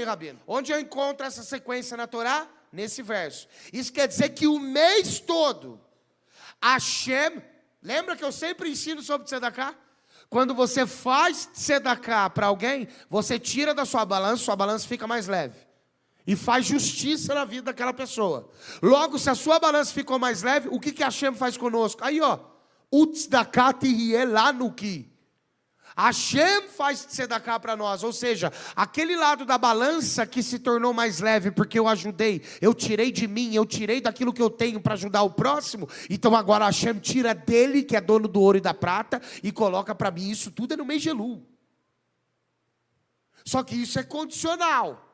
Rabino. Onde eu encontro essa sequência na Torá? Nesse verso. Isso quer dizer que o mês todo, Hashem, lembra que eu sempre ensino sobre tzedakah? Quando você faz tzedakah para alguém, você tira da sua balança fica mais leve. E faz justiça na vida daquela pessoa. Logo, se a sua balança ficou mais leve, o que Hashem faz conosco? Aí, ó. Utzdaka tihiye lanuki. Hashem faz tzedakah para nós, ou seja, aquele lado da balança que se tornou mais leve porque eu ajudei, eu tirei de mim, eu tirei daquilo que eu tenho para ajudar o próximo, então agora Hashem tira dele, que é dono do ouro e da prata, e coloca para mim. Isso tudo é no mês de Elul. Só que isso é condicional.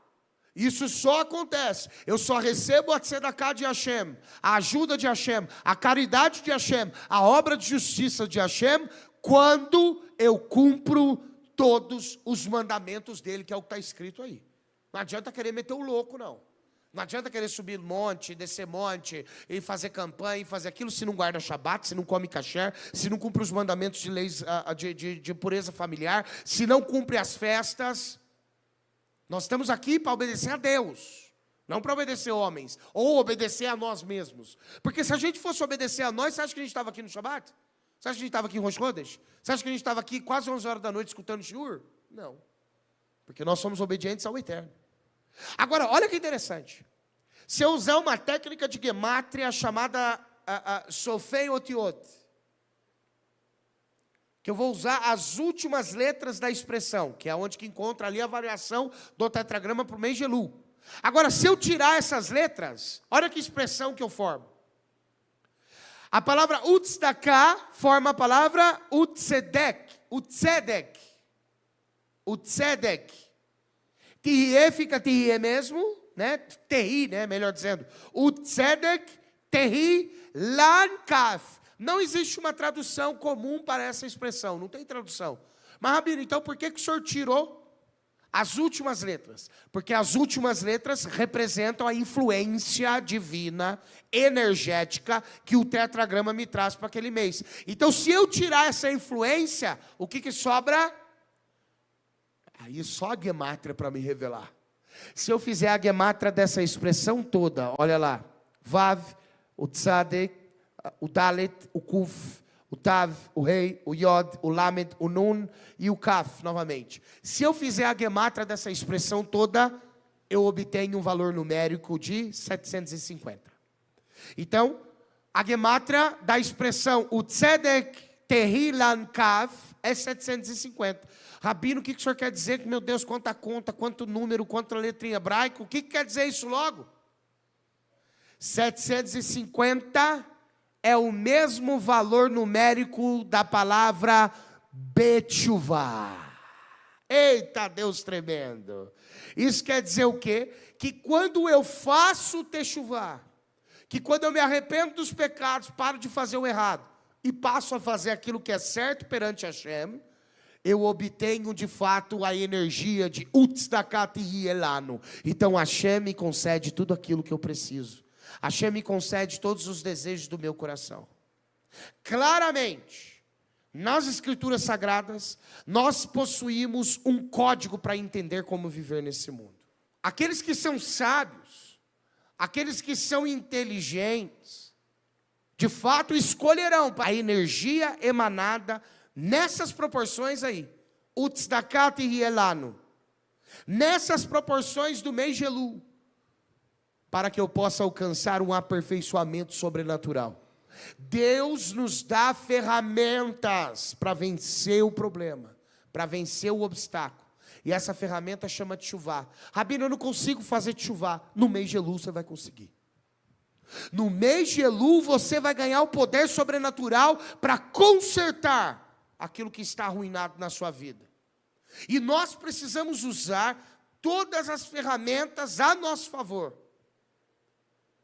Isso só acontece. Eu só recebo a tzedakah de Hashem, a ajuda de Hashem, a caridade de Hashem, a obra de justiça de Hashem, quando eu cumpro todos os mandamentos dele, que é o que está escrito aí. Não adianta querer meter o louco, não. Não adianta querer subir monte, descer monte, e fazer campanha, e fazer aquilo, se não guarda Shabat, se não come kasher, se não cumpre os mandamentos de leis de pureza familiar, se não cumpre as festas. Nós estamos aqui para obedecer a Deus, não para obedecer homens, ou obedecer a nós mesmos. Porque se a gente fosse obedecer a nós, você acha que a gente estava aqui no Shabat? Você acha que a gente estava aqui em Rosh Chodesh? Você acha que a gente estava aqui quase 11 horas da noite escutando shiur? Não. Porque nós somos obedientes ao Eterno. Agora, olha que interessante. Se eu usar uma técnica de gemátria chamada Sofei Otiot, que eu vou usar as últimas letras da expressão, que é onde que encontra ali a variação do tetragrama para o mês de Elul. Agora, se eu tirar essas letras, olha que expressão que eu formo. A palavra Utzdaka forma a palavra Utzedek. Utzedek. Utzedek. Tihie fica Tihie mesmo, né? Tehi, né? Melhor dizendo. Utzedek, Tehi, Lankaf. Não existe uma tradução comum para essa expressão. Não tem tradução. Mas, Rabino, então por que o senhor tirou As últimas letras, porque as últimas letras representam a influência divina, energética, que o tetragrama me traz para aquele mês. Então, se eu tirar essa influência, o que sobra? Aí só a gemátria para me revelar. Se eu fizer a gemátria dessa expressão toda, olha lá, Vav, o Tzadek, o Dalet, o Kuf, o Tav, o Rei, o Yod, o Lamed, o Nun e o Kaf, novamente. Se eu fizer a gemátria dessa expressão toda, eu obtenho um valor numérico de 750. Então, a gemátria da expressão o Tzedek Tehilan Kaf é 750. Rabino, o que o senhor quer dizer? Meu Deus, quanta conta, quanto número, quanta letra em hebraico. O que quer dizer isso logo? 750 é o mesmo valor numérico da palavra Betshuvah. Eita, Deus tremendo. Isso quer dizer o quê? Que quando eu faço Teshuvah, que quando eu me arrependo dos pecados, paro de fazer o errado e passo a fazer aquilo que é certo perante Hashem, eu obtenho de fato a energia de Utzdakat Hielano. Então Hashem me concede tudo aquilo que eu preciso. Hashem me concede todos os desejos do meu coração. Claramente, nas Escrituras Sagradas, nós possuímos um código para entender como viver nesse mundo. Aqueles que são sábios, aqueles que são inteligentes, de fato escolherão a energia emanada nessas proporções aí. Utzdakat Hielano. Nessas proporções do mês de Elul, para que eu possa alcançar um aperfeiçoamento sobrenatural. Deus nos dá ferramentas para vencer o problema, para vencer o obstáculo. E essa ferramenta chama Teshuvah. Rabino, eu não consigo fazer Teshuvah. No mês de Elul você vai conseguir. No mês de Elul você vai ganhar o poder sobrenatural para consertar aquilo que está arruinado na sua vida. E nós precisamos usar todas as ferramentas a nosso favor.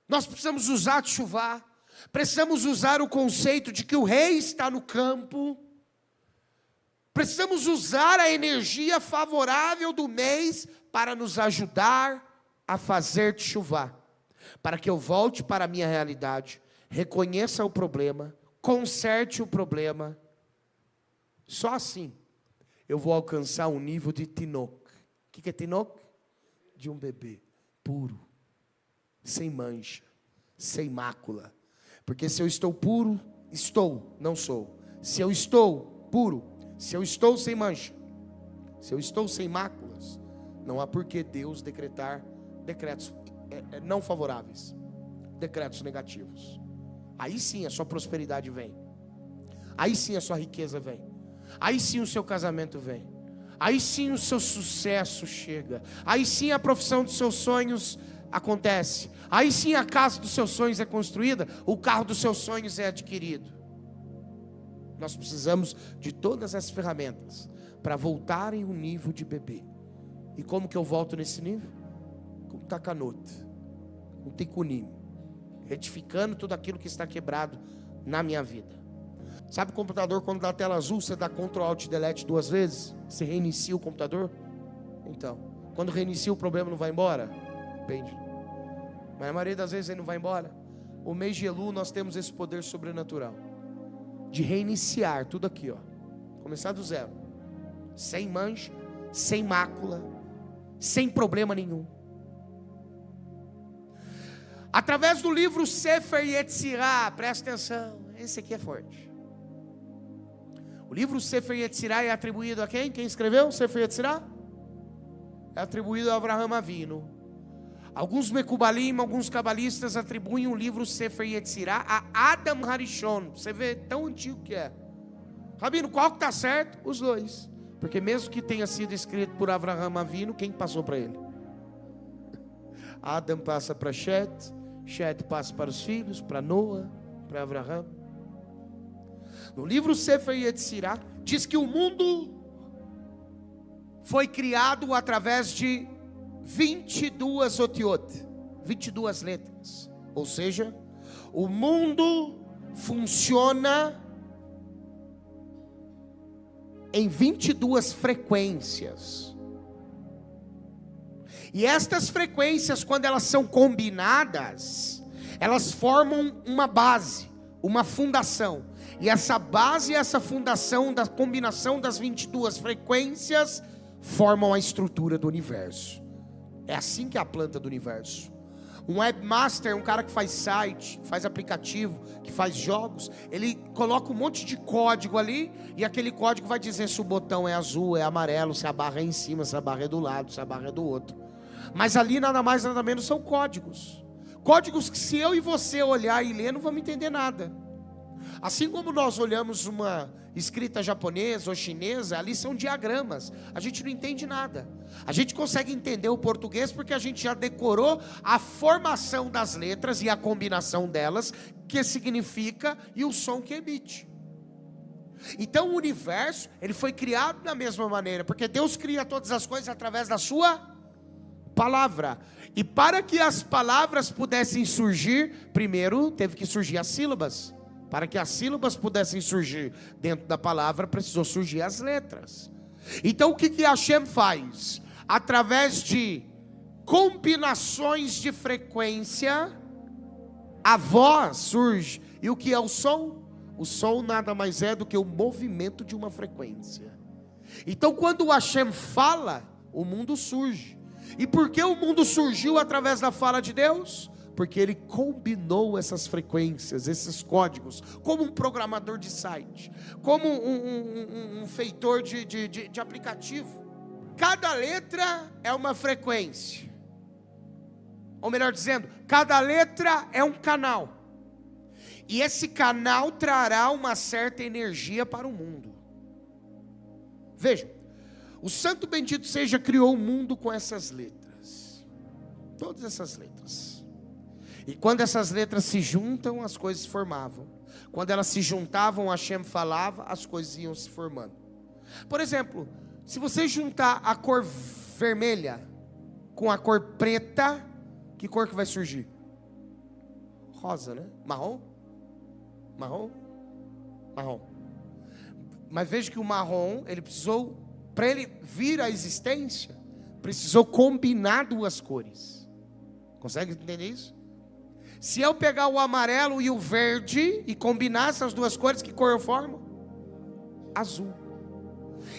Nós precisamos usar a Teshuvah, precisamos usar o conceito de que o rei está no campo, precisamos usar a energia favorável do mês para nos ajudar a fazer Teshuvah, para que eu volte para a minha realidade, reconheça o problema, conserte o problema. Só assim eu vou alcançar um nível de Tinok. O que é Tinok? De um bebê puro, sem mancha, sem mácula. Porque se eu estou puro, estou, não sou. Se eu estou puro, se eu estou sem mancha, se eu estou sem máculas, não há por que Deus decretar decretos não favoráveis, decretos negativos. Aí sim a sua prosperidade vem. Aí sim a sua riqueza vem. Aí sim o seu casamento vem. Aí sim o seu sucesso chega. Aí sim a profissão dos seus sonhos acontece. Aí sim a casa dos seus sonhos é construída. O carro dos seus sonhos é adquirido. Nós precisamos de todas as ferramentas para voltar em um nível de bebê. E como que eu volto nesse nível? Com takanot, com tikunim, retificando tudo aquilo que está quebrado na minha vida. Sabe o computador, quando dá tela azul, você dá Ctrl Alt Delete 2 vezes? Você reinicia o computador? Então, quando reinicia o problema não vai embora? Depende. Mas a maioria das vezes ele não vai embora. O mês de Elul nós temos esse poder sobrenatural de reiniciar tudo aqui, ó. Começar do zero. Sem mancha, sem mácula, sem problema nenhum. Através do livro Sefer Yetzirah, presta atenção, esse aqui é forte. O livro Sefer Yetzirah é atribuído a quem? Quem escreveu Sefer Yetzirah? É atribuído a Avraham Avinu. Alguns Mekubalim, alguns cabalistas atribuem o livro Sefer Yetzirah a Adam Harishon. Você vê tão antigo que é. Rabino, qual que está certo? Os dois. Porque mesmo que tenha sido escrito por Avraham Avinu, quem passou para ele? Adam passa para Shet, Shet passa para os filhos, para Noah, para Avraham. No livro Sefer Yetzirah diz que o mundo foi criado através de 22 otiot, 22 letras. Ou seja, o mundo funciona em 22 frequências. E estas frequências, quando elas são combinadas, elas formam uma base, uma fundação. E essa base e essa fundação da combinação das 22 frequências formam a estrutura do universo. É assim que é a planta do universo. Um webmaster, um cara que faz site, faz aplicativo, que faz jogos, ele coloca um monte de código ali, e aquele código vai dizer se o botão é azul, é amarelo, se a barra é em cima, se a barra é do lado, se a barra é do outro. Mas ali nada mais, nada menos são códigos. Códigos que se eu e você olhar e ler, não vamos entender nada. Assim como nós olhamos uma escrita japonesa ou chinesa, ali são diagramas, a gente não entende nada. A gente consegue entender o português porque a gente já decorou a formação das letras e a combinação delas, que significa, e o som que emite. Então o universo, ele foi criado da mesma maneira, porque Deus cria todas as coisas através da sua palavra. E para que as palavras pudessem surgir, primeiro teve que surgir as sílabas. Para que as sílabas pudessem surgir dentro da palavra, precisou surgir as letras. Então o que Hashem faz? Através de combinações de frequência, a voz surge. E o que é o som? O som nada mais é do que o movimento de uma frequência. Então quando o Hashem fala, o mundo surge. E por que o mundo surgiu através da fala de Deus? Porque ele combinou essas frequências, esses códigos, como um programador de site, como um feitor de aplicativo. Cada letra é uma frequência, ou melhor dizendo, cada letra é um canal, e esse canal trará uma certa energia para o mundo. Veja, o Santo Bendito Seja criou o mundo com essas letras, todas essas letras. E quando essas letras se juntam, as coisas se formavam. Quando elas se juntavam, Hashem falava, as coisas iam se formando. Por exemplo, se você juntar a cor vermelha com a cor preta, que cor que vai surgir? Rosa, né? Marrom? Marrom? Marrom. Mas veja que o marrom, ele precisou, para ele vir à existência, precisou combinar duas cores. Consegue entender isso? Se eu pegar o amarelo e o verde e combinar essas duas cores, que cor eu formo? Azul.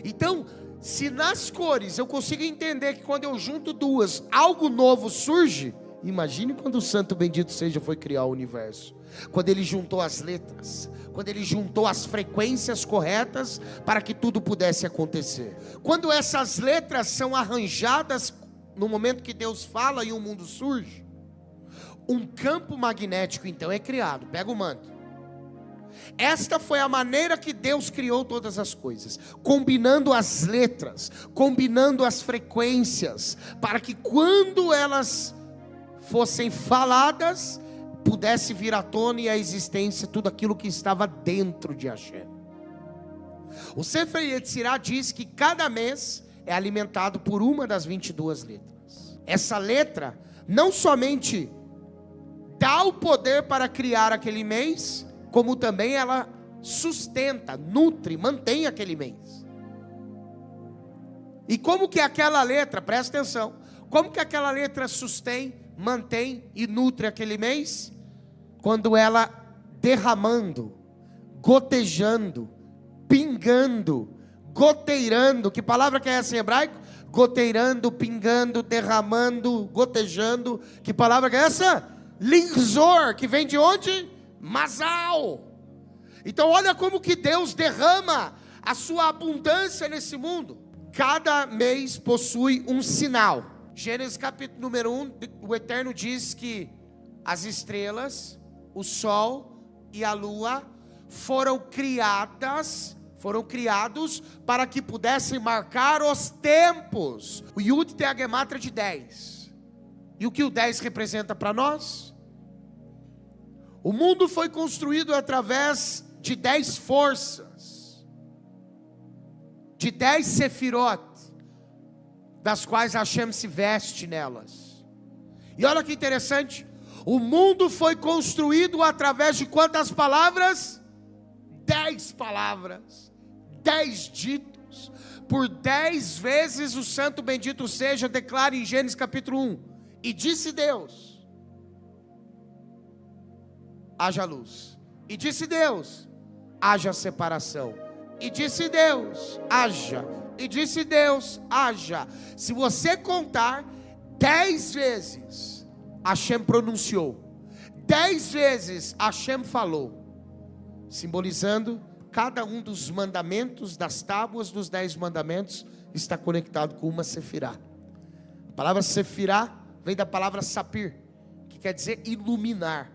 Então, se nas cores eu consigo entender que quando eu junto duas, algo novo surge, imagine quando o Santo Bendito Seja foi criar o universo. Quando ele juntou as letras, quando ele juntou as frequências corretas para que tudo pudesse acontecer. Quando essas letras são arranjadas no momento que Deus fala e o mundo surge, um campo magnético então é criado. Pega o manto. Esta foi a maneira que Deus criou todas as coisas, combinando as letras, combinando as frequências, para que quando elas fossem faladas, pudesse vir à tona e à existência tudo aquilo que estava dentro de Hashem. O Sefer Yetzirah diz que cada mês é alimentado por uma das 22 letras. Essa letra não somente dá o poder para criar aquele mês, como também ela sustenta, nutre, mantém aquele mês. E como que aquela letra, presta atenção, como que aquela letra sustém, mantém e nutre aquele mês? Quando ela derramando, gotejando, pingando, goteirando, que palavra que é essa em hebraico? Goteirando, pingando, derramando, gotejando, que palavra que é essa? Linzor, que vem de onde? Mazal. Então olha como que Deus derrama a sua abundância nesse mundo. Cada mês possui um sinal. Gênesis capítulo número 1, o Eterno diz que as estrelas, o sol e a lua foram criados para que pudessem marcar os tempos. O Yud tem a gemátria de 10. E o que o 10 representa para nós? O mundo foi construído através de 10 forças, de 10 sefirot, das quais Hashem se veste nelas. E olha que interessante, o mundo foi construído através de quantas palavras? 10 palavras, 10 ditos. Deus. Por 10 vezes o santo bendito seja declara em Gênesis capítulo 1. E disse Deus: haja luz. E disse Deus: haja separação. E disse Deus: haja. E disse Deus: haja. Se você contar 10 vezes, Hashem pronunciou. 10 vezes Hashem falou, simbolizando cada um dos mandamentos, das tábuas dos 10 mandamentos, está conectado com uma sefirá. A palavra sefirá vem da palavra sapir, que quer dizer iluminar.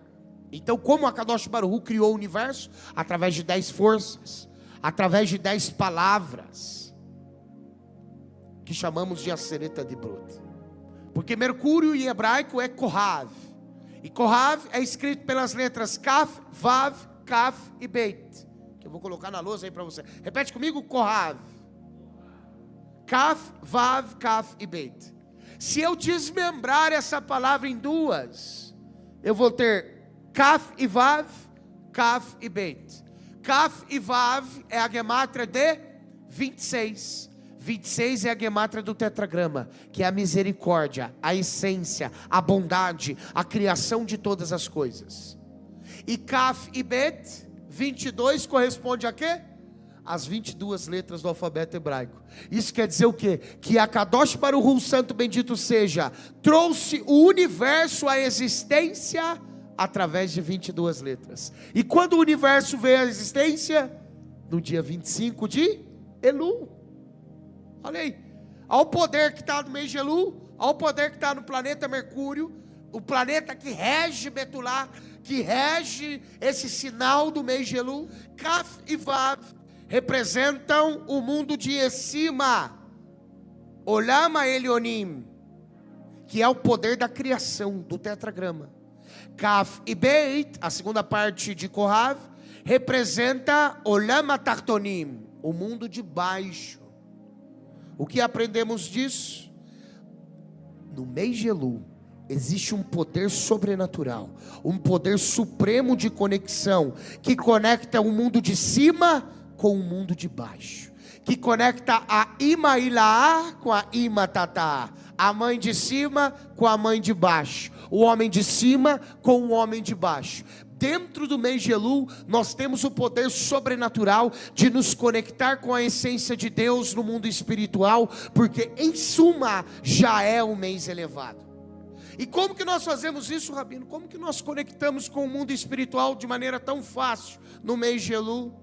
Então, como a Kadosh Baruch Hu criou o universo? Através de 10 forças, através de 10 palavras, que chamamos de Asereta de Brot. Porque Mercúrio em hebraico é Kohav. E Kohav é escrito pelas letras Kaf, Vav, Kaf e Beit. Que eu vou colocar na lousa aí para você. Repete comigo: Kohav. Kaf, Vav, Kaf e Beit. Se eu desmembrar essa palavra em duas, eu vou ter Kaf e Vav, Kaf e Beit. Kaf e Vav é a gemátria de 26. 26 é a gemátria do tetragrama, que é a misericórdia, a essência, a bondade, a criação de todas as coisas. E Kaf e Bet, 22, corresponde a quê? As 22 letras do alfabeto hebraico. Isso quer dizer o quê? Que a Kadosh Baruch Hu, santo bendito seja, trouxe o universo à existência através de 22 letras. E quando o universo veio à existência? No dia 25 de Elul. Olha aí, ao poder que está no mês de Elul, ao poder que está no planeta Mercúrio, o planeta que rege Betulá, que rege esse sinal do mês de Elul. Kaf e Vav representam o mundo de Esima, Olam Elionim, que é o poder da criação, do tetragrama. Kaf e Beit, a segunda parte de Kohav, representa Olam Tartonim, o mundo de baixo. O que aprendemos disso? No mês de Elul existe um poder sobrenatural, um poder supremo de conexão, que conecta o mundo de cima com o mundo de baixo, que conecta a Ima Ilaá com a Ima Tatá, a mãe de cima com a mãe de baixo, o homem de cima com o homem de baixo. Dentro do mês de Elul, nós temos o poder sobrenatural de nos conectar com a essência de Deus no mundo espiritual, porque em suma, já é um mês elevado. E como que nós fazemos isso, Rabino? Como que nós conectamos com o mundo espiritual de maneira tão fácil no mês de Elul?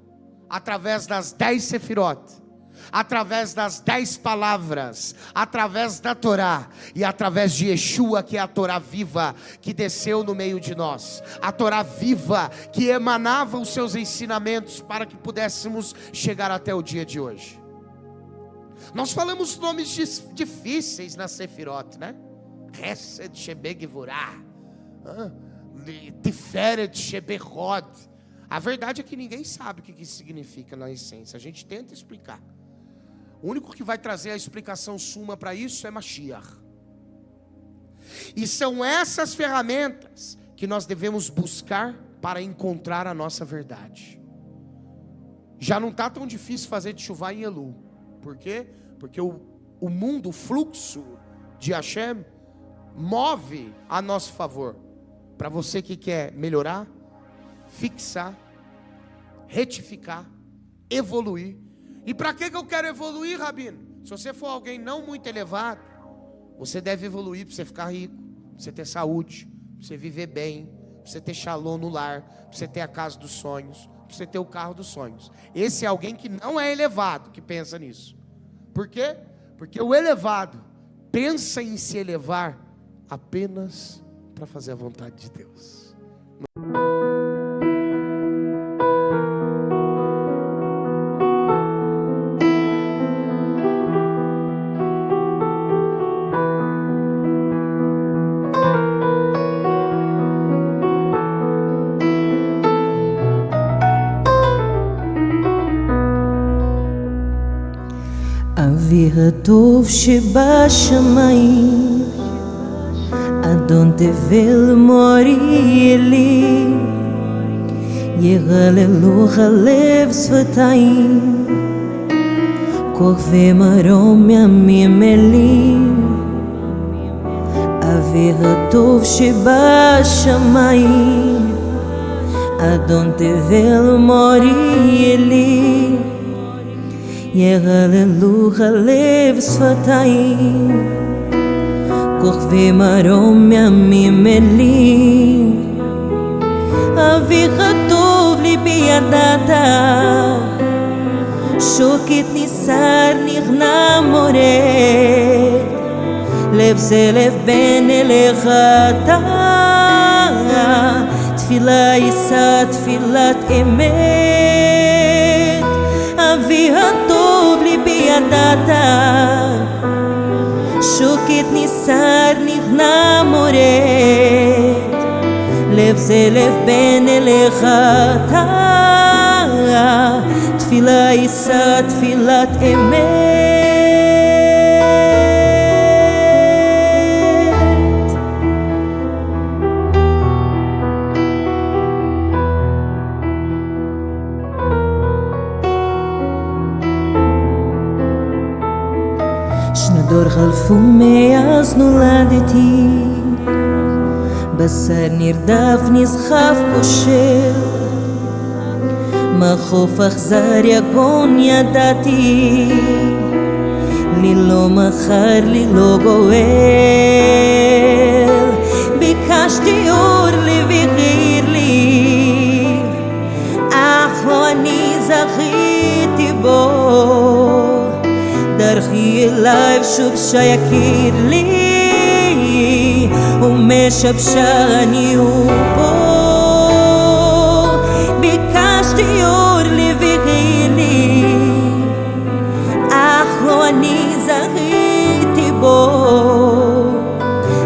Através das 10 sefirot, através das 10 palavras, através da Torá e através de Yeshua, que é a Torá viva que desceu no meio de nós, a Torá viva que emanava os seus ensinamentos para que pudéssemos chegar até o dia de hoje. Nós falamos nomes difíceis na Sefirot, né? Hesed Shebegevurah, Tiferet Sheberod. A verdade é que ninguém sabe o que isso significa na essência. A gente tenta explicar. O único que vai trazer a explicação suma para isso é Mashiach. E são essas ferramentas que nós devemos buscar para encontrar a nossa verdade. Já não está tão difícil fazer de chuva em Elul. Por quê? Porque o mundo, o fluxo de Hashem move a nosso favor. Para você que quer melhorar, fixar, retificar, evoluir. E para que eu quero evoluir, Rabino? Se você for alguém não muito elevado, você deve evoluir para você ficar rico, para você ter saúde, para você viver bem, para você ter shalom no lar, para você ter a casa dos sonhos, para você ter o carro dos sonhos. Esse é alguém que não é elevado, que pensa nisso. Por quê? Porque o elevado pensa em se elevar apenas para fazer a vontade de Deus. אבי הטוב שבשמיים, אדון תבל מורי לי, ירללוך הלב שפתיים, כוכבי מרום ימים אלים, אוויר הטוב שבשמיים, אדון תבל מורי אלי, יהללוך הלב שפתיים. כוכבי מרום ימים אלים, אוויר הטוב ליבי ידעת, שוקת ניסר נכנע מורד, לב זה לב בין אליך אתה, תפילה יישא תפילת אמת. אבי הטוב ליבי ידעת, שוקת ניסר נכנע מורד, לב זה לב בין אליך אתה, תפילה יישא תפילת אמת. שני דור חלפו מאז נולדתי, בשר נרדף נסחף כושר, מחוף אכזר יגון ידעתי, לי לא מחר לי לא גואל. ביקשתי אור לי והאיר לי, אך לא אני זכיתי בו, דרכי אליי שובשה יכיר לי, ומשבשה אני הוא פה. ביקשתי אור לי והאיר לי, אך לא אני זכיתי בו,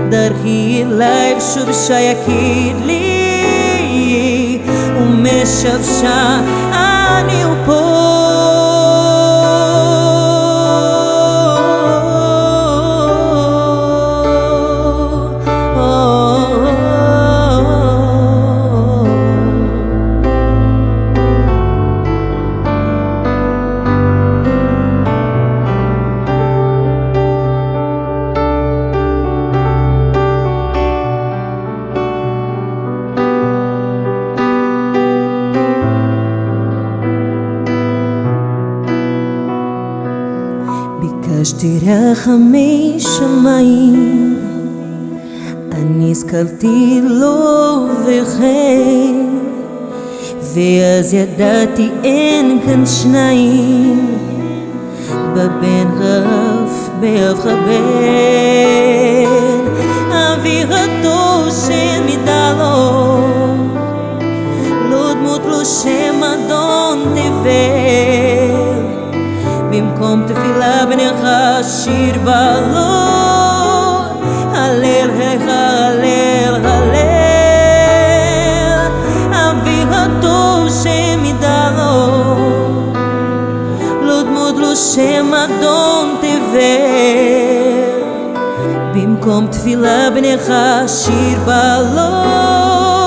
דרכי אליי שובשה יכיר לי, ומשבשה אני הוא פה. ביקשתי רחמי שמיים, אני השכלתי לו וכן, ואז ידעתי אין כאן שניים, בבן רב באב חבר, אוויר הטוב שמדלו, לא דמות לו שם אדון תבל, במקום תפילה בנך שיר בלו, הלל הלל הלל, אבי הטוב שמדלו, לא דמות לו שם אדון תבל, במקום תפילה בנך שיר בלו,